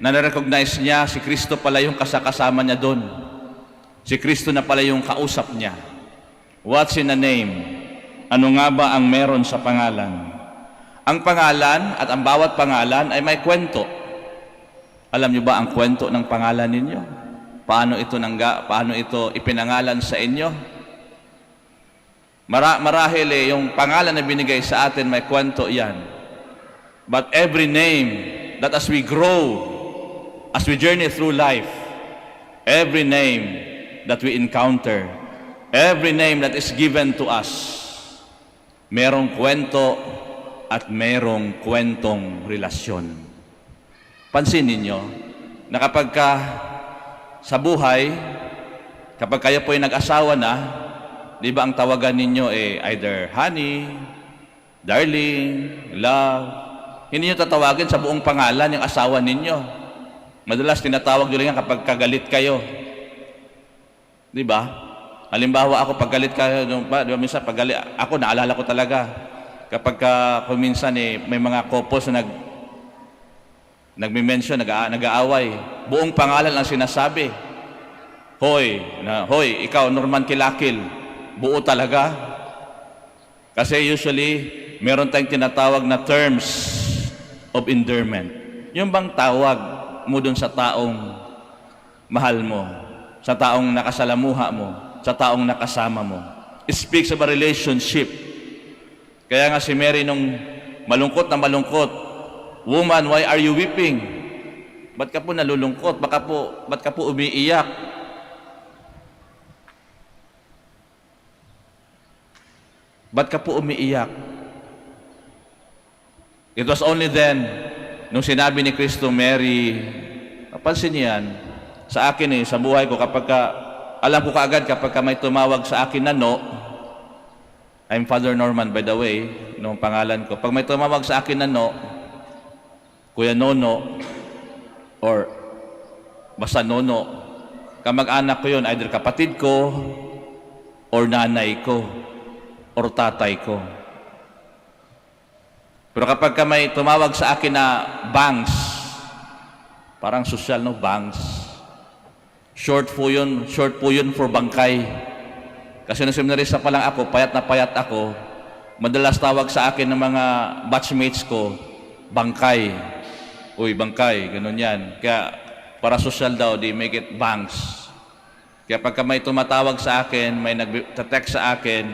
na na-recognize niya si Kristo pala yung kasama niya doon. Si Kristo na pala yung kausap niya. What's in a name? Ano nga ba ang meron sa pangalan? Ang pangalan at ang bawat pangalan ay may kwento. Alam niyo ba ang kwento ng pangalan ninyo? Paano ito ipinangalan sa inyo? Marahil yung pangalan na binigay sa atin may kwento yan. But every name that as we grow, as we journey through life, every name that we encounter, every name that is given to us, merong kwento at merong kwentong relasyon. Pansinin ninyo na kapag sa buhay, kapag kayo po ay nag-asawa na, di ba ang tawagan ninyo either honey, darling, love, hindi nyo tatawagin sa buong pangalan yung asawa ninyo. Madalas tinatawag nyo lang kapag kagalit kayo. Di ba? Halimbawa ako, pag galit kayo, di ba minsan pag galit, ako naalala ko talaga, kapag kuminsan may mga couples na nagme-mention, nag-aaway, buong pangalan ang sinasabi. Hoy, ikaw, Norman Kilakil, buo talaga. Kasi usually, meron tayong tinatawag na terms of endearment. Yung bang tawag mo dun sa taong mahal mo, sa taong nakasalamuha mo, sa taong nakasama mo. It speaks of a relationship. Kaya nga si Mary nung malungkot na malungkot, "Woman, why are you weeping?" Ba't ka po nalulungkot? Ba't ka po umiiyak? Ba't ka po umiiyak? It was only then, nung sinabi ni Kristo, Mary, napansin niyan, sa akin sa buhay ko, alam ko kaagad kapag may tumawag sa akin na no, I'm Father Norman by the way, nung pangalan ko, pag may tumawag sa akin na no, Kuya Nono, or basta Nono, kamag-anak ko yun, either kapatid ko, or nanay ko, or tatay ko. Pero kapag may tumawag sa akin na bangs, parang social, no? Bangs. Short po yun for bangkay. Kasi nung seminarista pa lang ako, payat na payat ako, madalas tawag sa akin ng mga batchmates ko, bangkay. Uy, bangkay, ganun yan. Kaya para social daw, they make it bangs. Kaya pagka may tumatawag sa akin, may nag-text sa akin,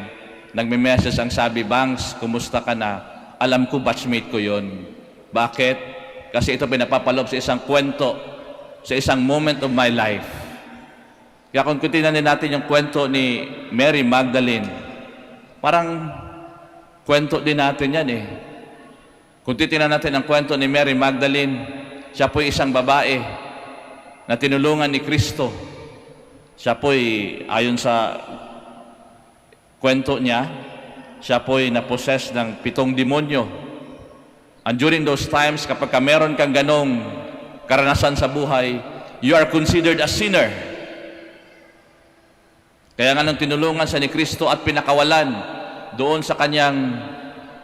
nagme-message ang sabi, "Bangs, kumusta ka na?" Alam ko, batchmate ko yon. Bakit? Kasi ito pinapapalob sa isang kwento, sa isang moment of my life. Kaya kung titingnan natin yung kwento ni Mary Magdalene, parang kwento din natin yan Kung titingnan natin ang kwento ni Mary Magdalene, siya po'y isang babae na tinulungan ni Kristo. Siya po'y, ayon sa kwento niya, siya po'y na-possess ng 7 demonyo. And during those times, kapag meron kang ganong karanasan sa buhay, you are considered a sinner. Kaya nga nung tinulungan siya ni Kristo at pinakawalan doon sa kanyang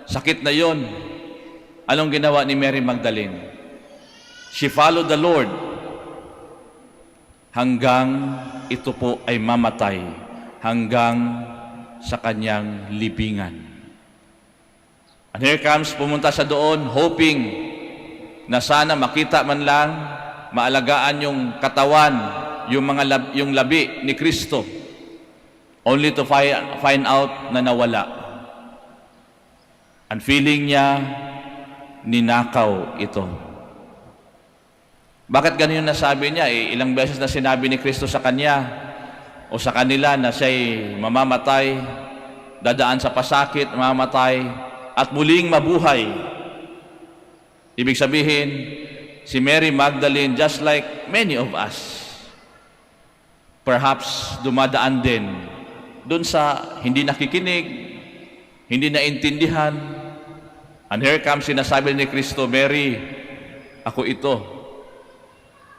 sakit na yon, anong ginawa ni Mary Magdalene? She followed the Lord hanggang ito po ay mamatay, hanggang sa kanyang libingan. And here comes, pumunta siya doon, hoping na sana makita man lang, maalagaan yung katawan, yung labi ni Kristo, only to find out na nawala. And feeling niya ninakaw ito. Bakit ganun yung nasabi niya? Ilang beses na sinabi ni Kristo sa kanya o sa kanila na siya'y mamamatay, dadaan sa pasakit, mamamatay, at muling mabuhay. Ibig sabihin, si Mary Magdalene, just like many of us, perhaps dumadaan din dun sa hindi nakikinig, hindi naintindihan. And here comes sinasabi ni Kristo, Mary, ako ito.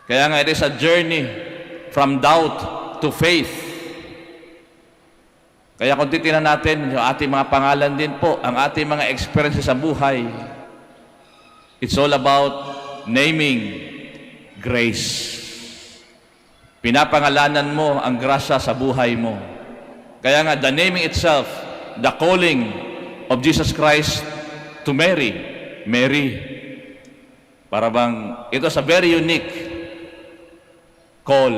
Kaya nga, it is a journey from doubt to faith. Kaya kung titingnan natin yung ating mga pangalan din po, ang ating mga experiences sa buhay, it's all about naming grace. Pinapangalanan mo ang grasya sa buhay mo. Kaya nga, the naming itself, the calling of Jesus Christ to Mary. Mary. Para bang, ito sa very unique call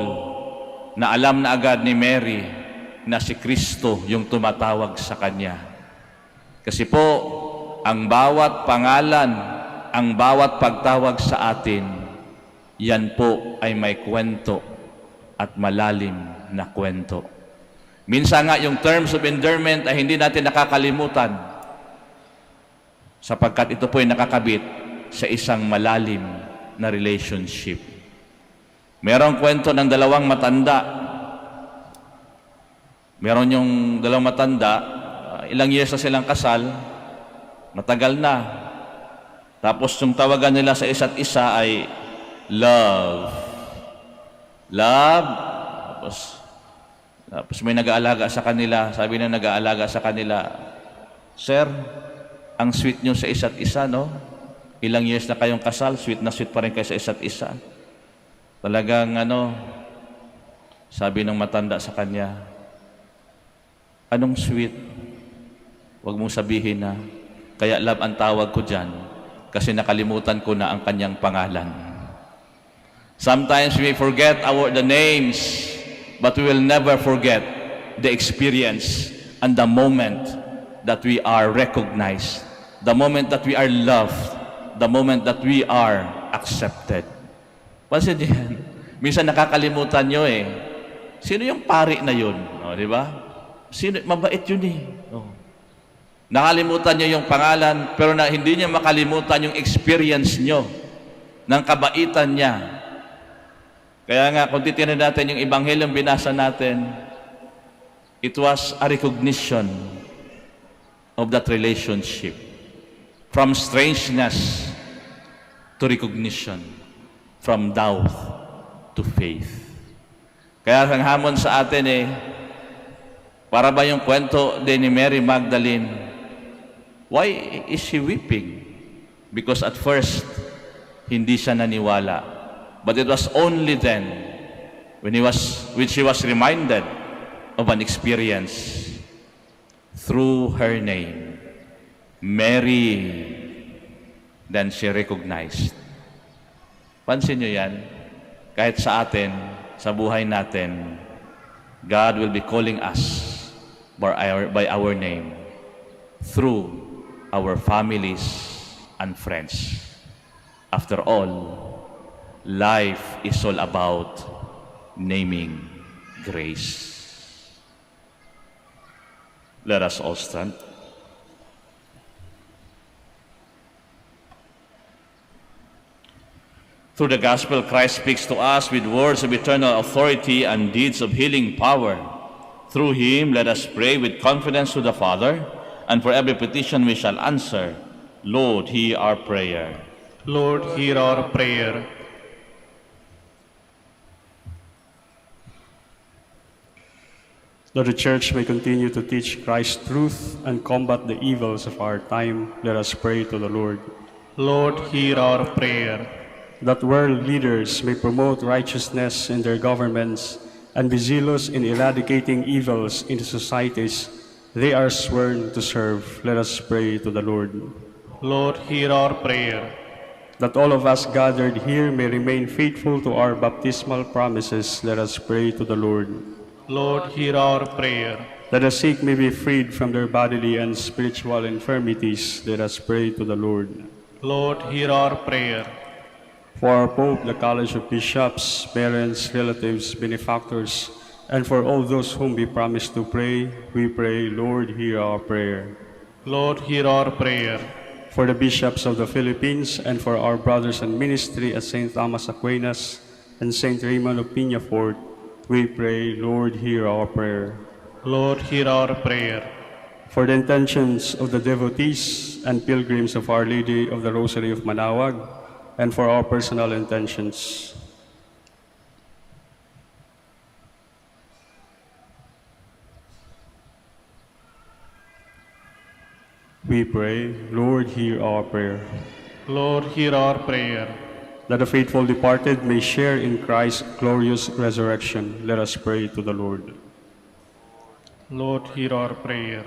na alam na agad ni Mary na si Kristo yung tumatawag sa kanya. Kasi po, ang bawat pangalan, ang bawat pagtawag sa atin, yan po ay may kwento at malalim na kwento. Minsan nga yung terms of endearment ay hindi natin nakakalimutan sapagkat ito po ay nakakabit sa isang malalim na relationship. Merong kwento ng dalawang matanda. Meron yung dalawang matanda, ilang years na silang kasal, matagal na. Tapos yung tawagan nila sa isa't isa ay love. Love. Tapos may nag-aalaga sa kanila. Sabi na nag-aalaga sa kanila, Sir, ang sweet nyo sa isa't isa, no? Ilang years na kayong kasal, sweet na sweet pa rin kayo sa isa't isa. Talagang sabi ng matanda sa kanya, anong sweet? Huwag mong sabihin na, kaya love ang tawag ko dyan, kasi nakalimutan ko na ang kanyang pangalan. Sometimes we forget the names, but we will never forget the experience and the moment that we are recognized, the moment that we are loved, the moment that we are accepted. Pansin niyo yan. Minsan nakakalimutan nyo Sino yung pari na yun? Di ba? Sino? Mabait yun Nakalimutan nyo yung pangalan, pero hindi nyo makalimutan yung experience nyo ng kabaitan niya. Kaya nga, kung titignan natin yung Ebanghelyong binasa natin, it was a recognition of that relationship. From strangeness to recognition. From doubt to faith. Kaya ang hamon sa atin para ba yung kwento din ni Mary Magdalene, why is she weeping? Because at first, hindi siya naniwala. But it was only then, when she was reminded of an experience through her name, Mary, then she recognized. Pansin nyo yan, kahit sa atin, sa buhay natin, God will be calling us by our name through our families and friends. After all, life is all about naming grace. Let us all stand. Through the gospel, Christ speaks to us with words of eternal authority and deeds of healing power. Through him, let us pray with confidence to the Father, and for every petition we shall answer, Lord, hear our prayer. Lord, hear our prayer. That the Church may continue to teach Christ's truth and combat the evils of our time, let us pray to the Lord. Lord, hear our prayer. That world leaders may promote righteousness in their governments and be zealous in eradicating evils in the societies they are sworn to serve, let us pray to the Lord. Lord, hear our prayer. That all of us gathered here may remain faithful to our baptismal promises, let us pray to the Lord. Lord, hear our prayer. That the sick may be freed from their bodily and spiritual infirmities, let us pray to the Lord. Lord, hear our prayer. For our Pope, the College of Bishops, parents, relatives, benefactors, and for all those whom we promise to pray, we pray, Lord, hear our prayer. Lord, hear our prayer. For the bishops of the Philippines and for our brothers in ministry at St. Thomas Aquinas and St. Raymond of Peñafort, we pray, Lord, hear our prayer. Lord, hear our prayer. For the intentions of the devotees and pilgrims of Our Lady of the Rosary of Manaoag, and for our personal intentions. We pray, Lord, hear our prayer. Lord, hear our prayer. That the faithful departed may share in Christ's glorious resurrection. Let us pray to the Lord. Lord, hear our prayer.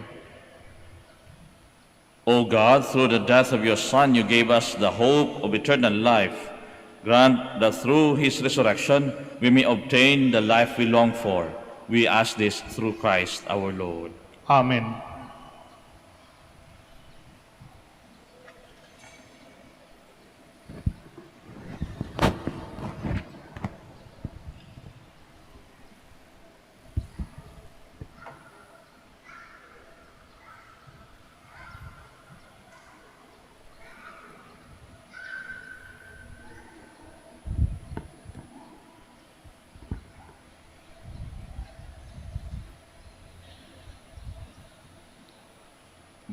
O God, through the death of your Son, you gave us the hope of eternal life. Grant that through his resurrection we may obtain the life we long for. We ask this through Christ our Lord. Amen.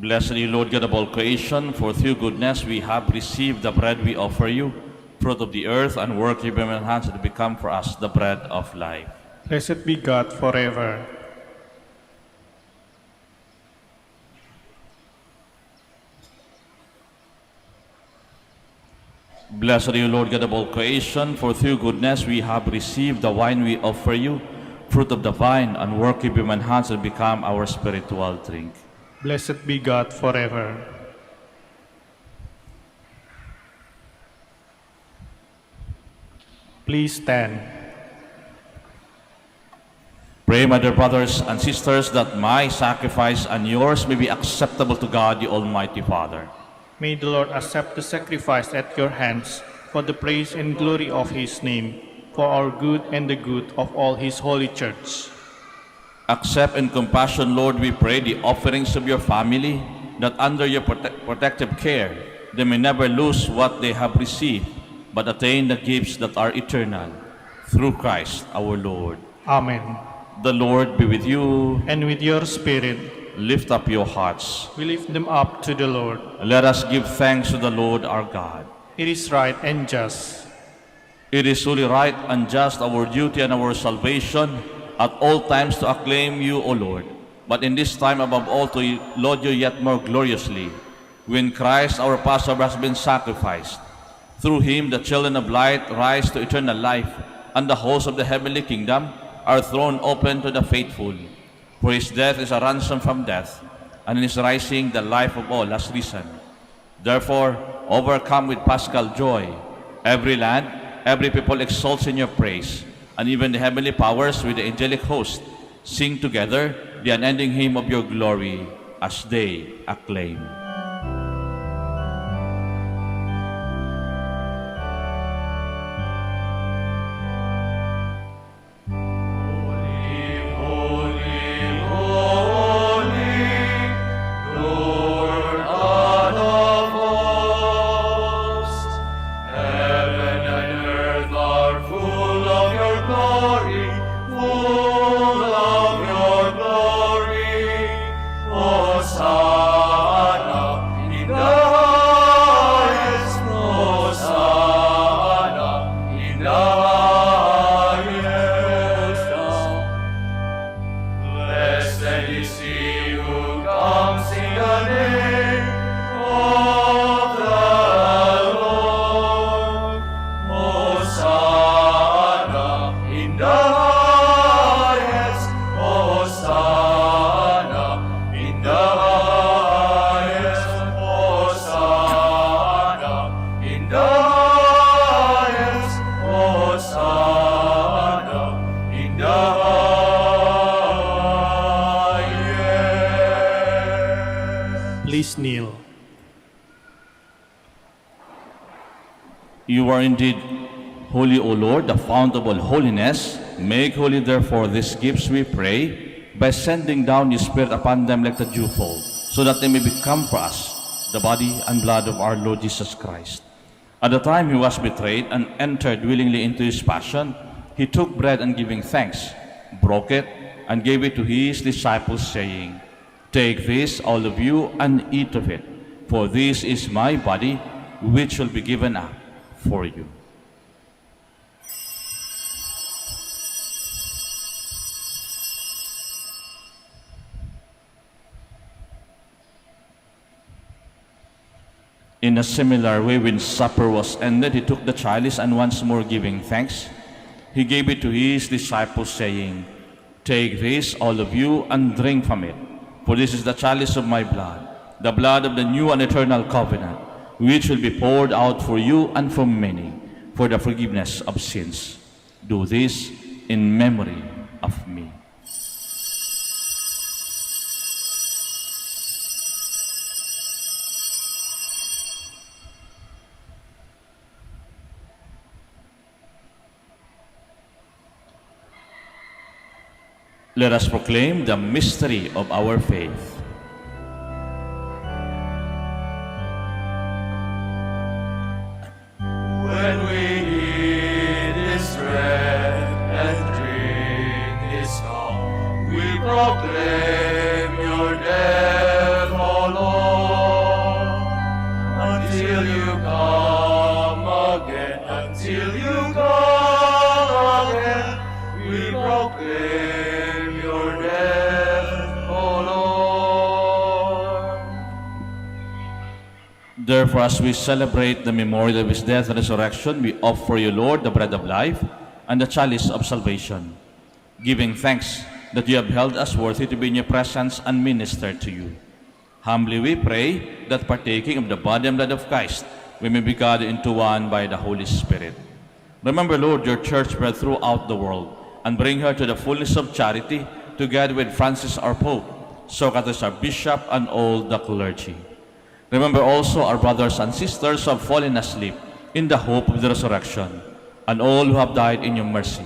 Blessed are you, Lord God of all creation, for through goodness we have received the bread we offer you, fruit of the earth, and work of your hands to become for us the bread of life. Blessed be God forever. Blessed are you, Lord God of all creation, for through goodness we have received the wine we offer you, fruit of the vine, and work of your hands to become our spiritual drink. Blessed be God forever. Please stand. Pray, my dear brothers and sisters, that my sacrifice and yours may be acceptable to God, the Almighty Father. May the Lord accept the sacrifice at your hands for the praise and glory of his name, for our good and the good of all his holy church. Accept in compassion, Lord, we pray, the offerings of your family, that under your protective care they may never lose what they have received, but attain the gifts that are eternal. Through Christ our Lord. Amen. The Lord be with you. And with your spirit, Lift up your hearts. we lift them up to the Lord. Let us give thanks to the Lord our God. It is right and just. It is truly right and just, our duty and our salvation, at all times to acclaim you, O Lord, but in this time above all to laud you yet more gloriously, when Christ our Passover has been sacrificed. Through him the children of light rise to eternal life, and the hosts of the heavenly kingdom are thrown open to the faithful. For his death is a ransom from death, and in his rising the life of all has risen. Therefore, overcome with paschal joy, every land, every people exalts in your praise, and even the heavenly powers with the angelic host sing together the unending hymn of your glory as they acclaim. Please kneel. You are indeed holy, O Lord, the fount of all holiness. Make holy, therefore, these gifts, we pray, by sending down your Spirit upon them like the dewfall, so that they may become for us the body and blood of our Lord Jesus Christ. At the time he was betrayed and entered willingly into his passion, he took bread and giving thanks, broke it, and gave it to his disciples, saying, Take this, all of you, and eat of it, for this is my body, which will be given up for you. In a similar way, when supper was ended, he took the chalice, and once more giving thanks, he gave it to his disciples, saying, Take this, all of you, and drink from it, for this is the chalice of my blood, the blood of the new and eternal covenant, which will be poured out for you and for many, for the forgiveness of sins. Do this in memory of me. Let us proclaim the mystery of our faith. When we eat His bread and drink His cup, we proclaim your death, O Lord, until you come again. Until you come again, we proclaim your death, O Lord. Therefore, as we celebrate the memorial of his death and resurrection, we offer you, Lord, the bread of life and the chalice of salvation, giving thanks that you have held us worthy to be in your presence and minister to you. Humbly we pray that partaking of the body and blood of Christ, we may be gathered into one by the Holy Spirit. Remember, Lord, your church spread throughout the world, and bring her to the fullness of charity, together with Francis our Pope, Socrates our Bishop, and all the clergy. Remember also our brothers and sisters who have fallen asleep in the hope of the resurrection, and all who have died in your mercy.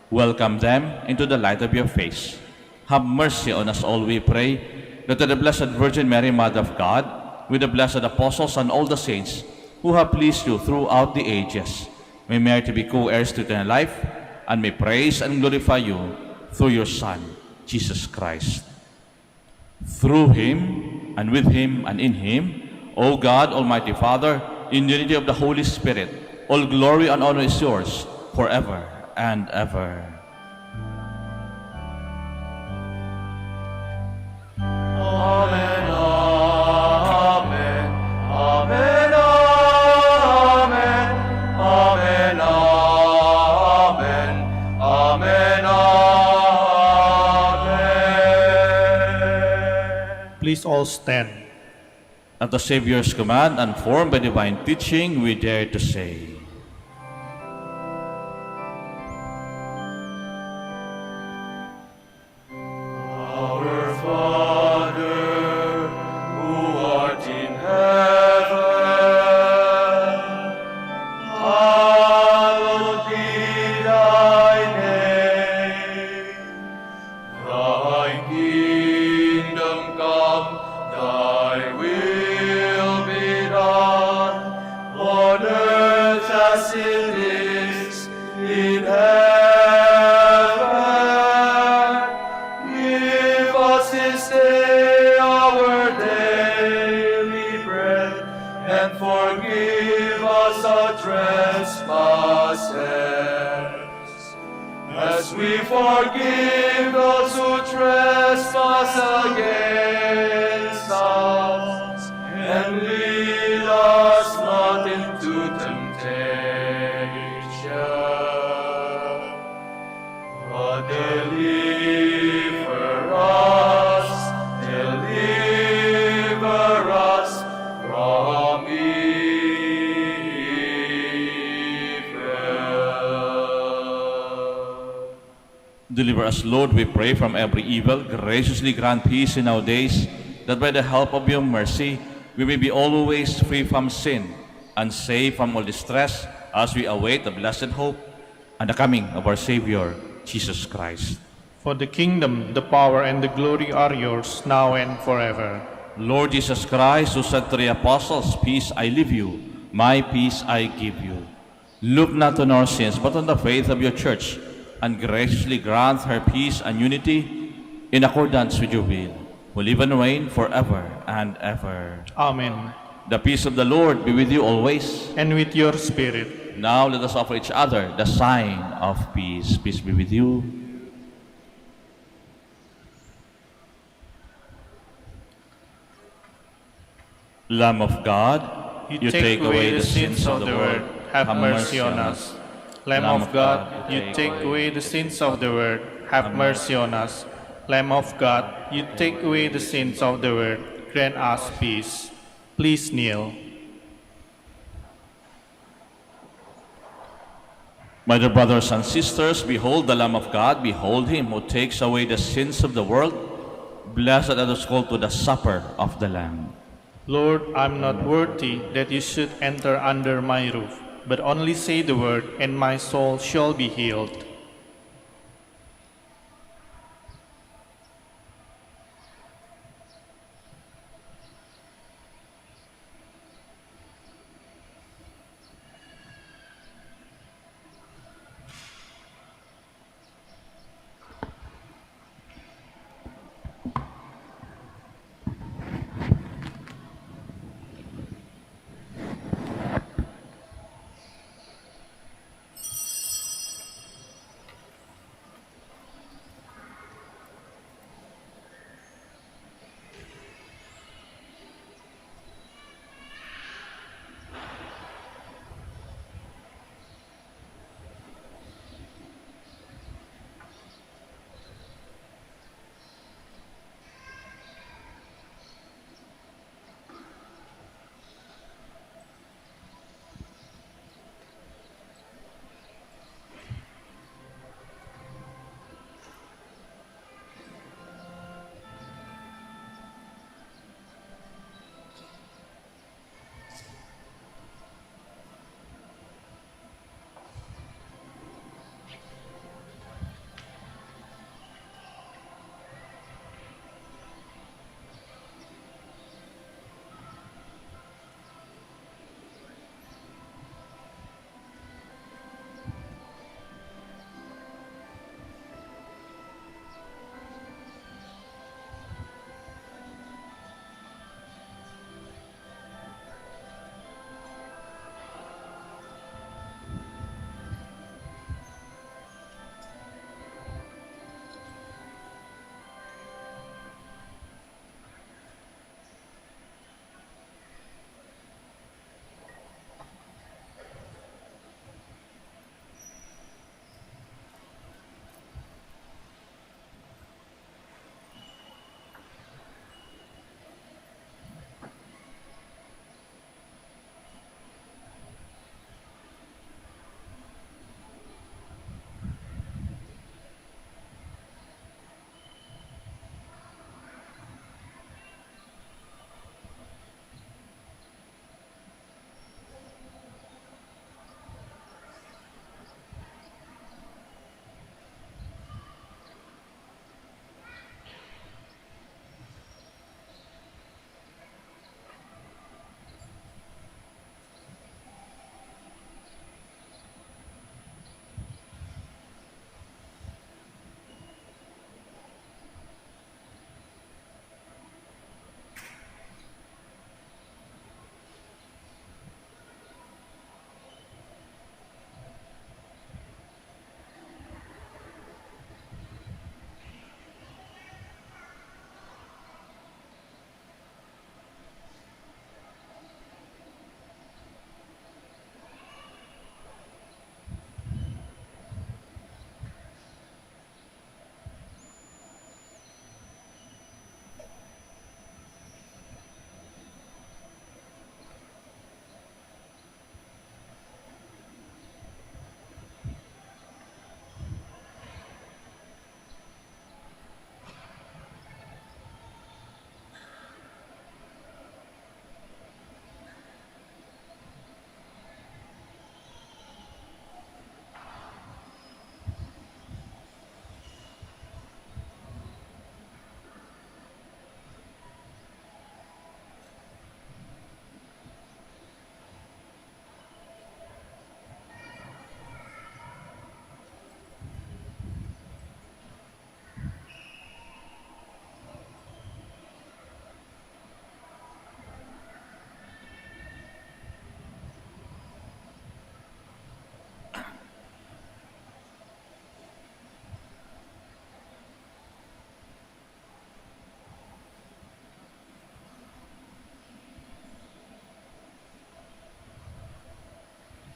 Welcome them into the light of your face. Have mercy on us all, we pray, that the Blessed Virgin Mary, Mother of God, with the blessed apostles and all the saints who have pleased you throughout the ages, may merit to be co-heirs to eternal life, and may praise and glorify you through your Son, Jesus Christ. Through him, and with him, and in him, O God, Almighty Father, in the unity of the Holy Spirit, all glory and honor is yours forever and ever. Amen, amen, amen, amen, amen, amen, amen. Please all stand. At the Savior's command and formed by divine teaching, we dare to say, Our Father, who art in heaven, hallowed be thy name. Thy kingdom come, thy will be done, on earth as it is in heaven. Give us this day our daily bread, and forgive us our trespasses, as we forgive those who trespass against us. And lead us not into temptation, but deliver us from evil. Deliver us, Lord, we pray, from every evil. Graciously grant peace in our days, that by the help of your mercy, we may be always free from sin, and safe from all distress, as we await the blessed hope and the coming of our Savior, Jesus Christ. For the kingdom, the power, and the glory are yours, now and forever. Lord Jesus Christ, who said to the apostles, "Peace I leave you, my peace I give you," look not on our sins, but on the faith of your church, and graciously grant her peace and unity in accordance with your will, who live and reign forever and ever. Amen. The peace of the Lord be with you always. And with your spirit. Now let us offer each other the sign of peace. Peace be with you. Lamb of God, You take away the sins of the world, have mercy on us. Lamb of God, you take away the sins of the world, have mercy on us. Lamb of God, you take away the sins of the world, grant us peace. Please kneel. My dear brothers and sisters, behold the Lamb of God, behold him who takes away the sins of the world. Blessed are those called to the supper of the Lamb. Lord, I am not worthy that you should enter under my roof, but only say the word, and my soul shall be healed.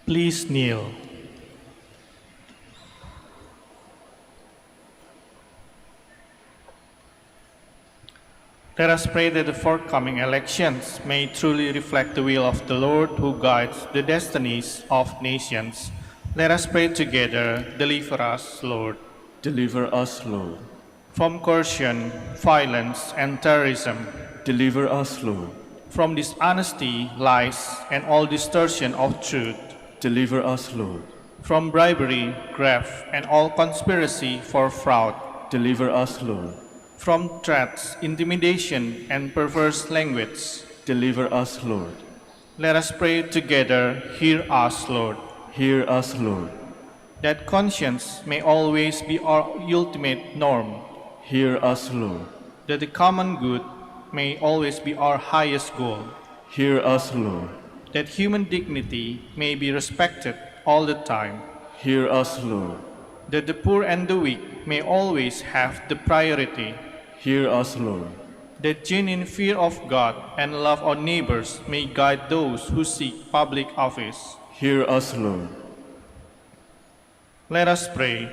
Please kneel. Let us pray that the forthcoming elections may truly reflect the will of the Lord who guides the destinies of nations. Let us pray together. Deliver us, Lord. Deliver us, Lord. From coercion, violence, and terrorism. Deliver us, Lord. From dishonesty, lies, and all distortion of truth. Deliver us, Lord. From bribery, graft, and all conspiracy for fraud. Deliver us, Lord. From threats, intimidation, and perverse language. Deliver us, Lord. Let us pray together. Hear us, Lord. Hear us, Lord. That conscience may always be our ultimate norm. Hear us, Lord. That the common good may always be our highest goal. Hear us, Lord. That human dignity may be respected all the time. Hear us, Lord. That the poor and the weak may always have the priority. Hear us, Lord. That genuine fear of God and love of neighbors may guide those who seek public office. Hear us, Lord. Let us pray.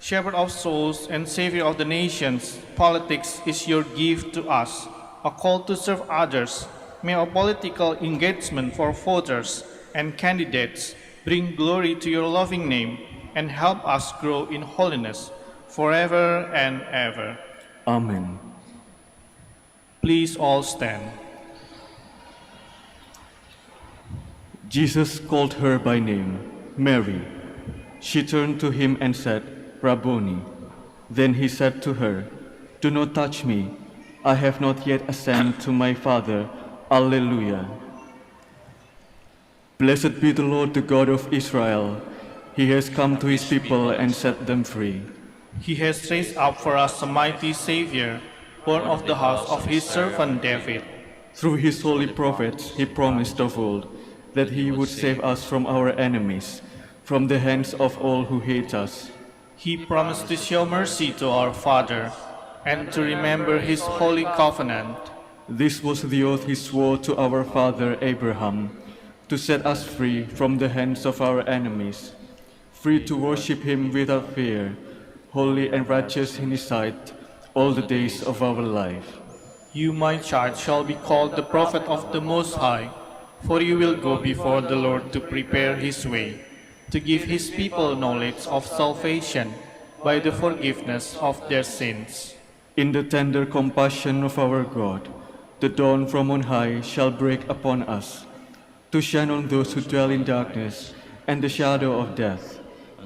Shepherd of souls and Savior of the nations, politics is your gift to us, a call to serve others. May our political engagement for voters and candidates bring glory to your loving name and help us grow in holiness forever and ever. Amen. Please all stand. Jesus called her by name, Mary. She turned to him and said, Rabboni. Then he said to her, Do not touch me. I have not yet ascended to my Father. Alleluia. Blessed be the Lord, the God of Israel. He has come to his people and set them free. He has raised up for us a mighty Savior, born of the house of his servant David. Through his holy prophets, he promised of old that he would save us from our enemies, from the hands of all who hate us. He promised to show mercy to our father and to remember his holy covenant. This was the oath he swore to our father Abraham, to set us free from the hands of our enemies, free to worship him without fear, holy and righteous in his sight, all the days of our life. You, my child, shall be called the prophet of the Most High, for you will go before the Lord to prepare his way, to give his people knowledge of salvation by the forgiveness of their sins. In the tender compassion of our God, the dawn from on high shall break upon us, to shine on those who dwell in darkness and the shadow of death,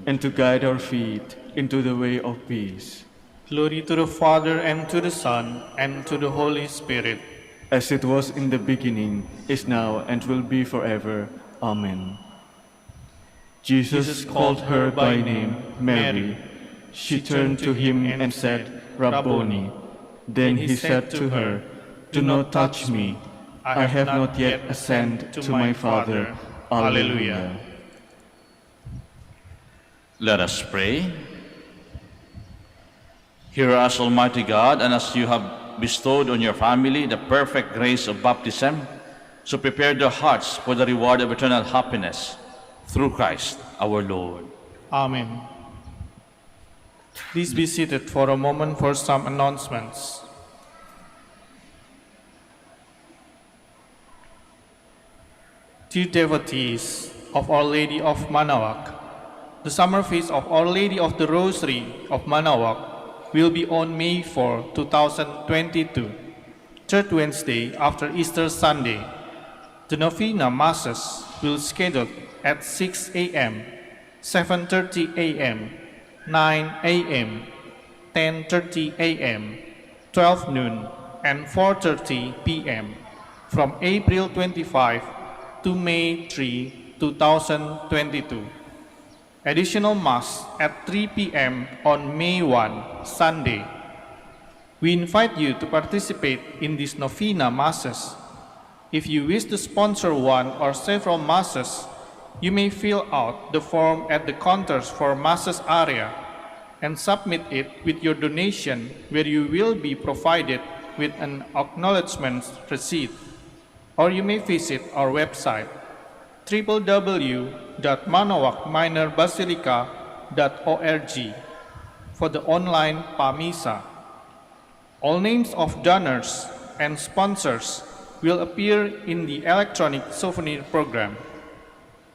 and to guide our feet into the way of peace. Glory to the Father, and to the Son, and to the Holy Spirit. As it was in the beginning, is now, and will be forever. Amen. Jesus called her by name, Mary. She turned to him and said, Rabboni. Then he said to her, Do not touch me. I have not yet ascended to my Father. Alleluia. Let us pray. Hear us, Almighty God, and as you have bestowed on your family the perfect grace of baptism, so prepare their hearts for the reward of eternal happiness, through Christ our Lord. Amen. Please be seated for a moment for some announcements. Dear devotees of Our Lady of Manaoag, the summer feast of Our Lady of the Rosary of Manaoag will be on May 4, 2022, third Wednesday after Easter Sunday. The novena masses will be scheduled at 6 a.m., 7:30 a.m., 9 a.m., 10:30 a.m., 12 noon, and 4:30 p.m. from April 25 to May 3, 2022. Additional Mass at 3 p.m. on May 1, Sunday. We invite you to participate in these novena Masses. If you wish to sponsor one or several Masses, you may fill out the form at the counters for Masses area and submit it with your donation, where you will be provided with an acknowledgement receipt. Or you may visit our website www.manaoagminorbasilica.org for the online Pamisa. All names of donors and sponsors will appear in the electronic souvenir program.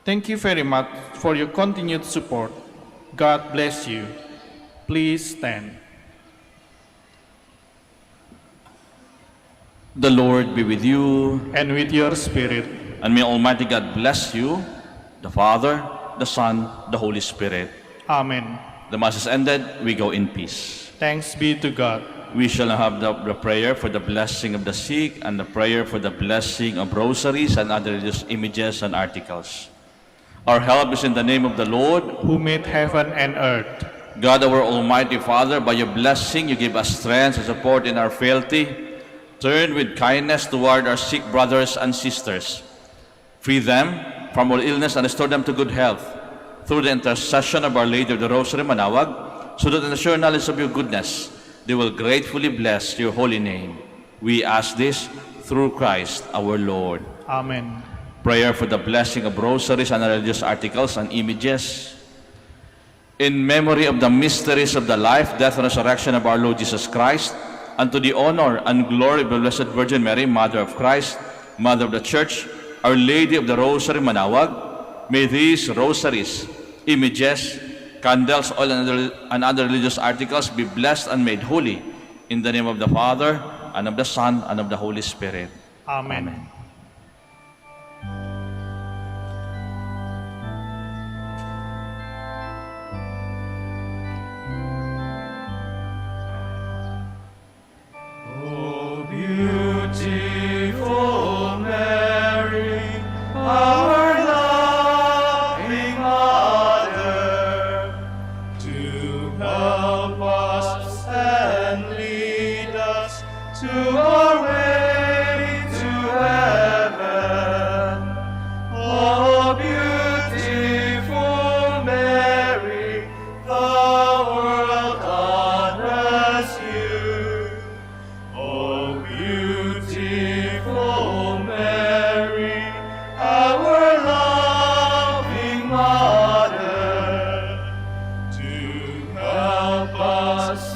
Thank you very much for your continued support. God bless you. Please stand. The Lord be with you, And with your spirit, and may Almighty God bless you, the Father, the Son, the Holy Spirit. Amen. The Mass is ended. We go in peace. Thanks be to God. We shall have the prayer for the blessing of the sick and the prayer for the blessing of rosaries and other religious images and articles. Our help is in the name of the Lord, Who made heaven and earth. God, our Almighty Father. By your blessing, you give us strength and support in our frailty. Turn with kindness toward our sick brothers and sisters. Free them from all illness and restore them to good health through the intercession of Our Lady of the Rosary, Manaoag, so that in the sure knowledge of your goodness, they will gratefully bless your holy name. We ask this through Christ our Lord. Amen. Prayer for the blessing of rosaries and religious articles and images. In memory of the mysteries of the life, death, and resurrection of our Lord Jesus Christ, and to the honor and glory of the Blessed Virgin Mary, Mother of Christ, Mother of the Church, Our Lady of the Rosary, Manaoag, may these rosaries, images, candles, oil, and other religious articles be blessed and made holy in the name of the Father, and of the Son, and of the Holy Spirit. Amen. Amen. O beautiful Mary, our loving Mother, to help us and lead us to our way to heaven. O beautiful Mary, the world honors you. O beautiful Mary, our loving Mother, to help us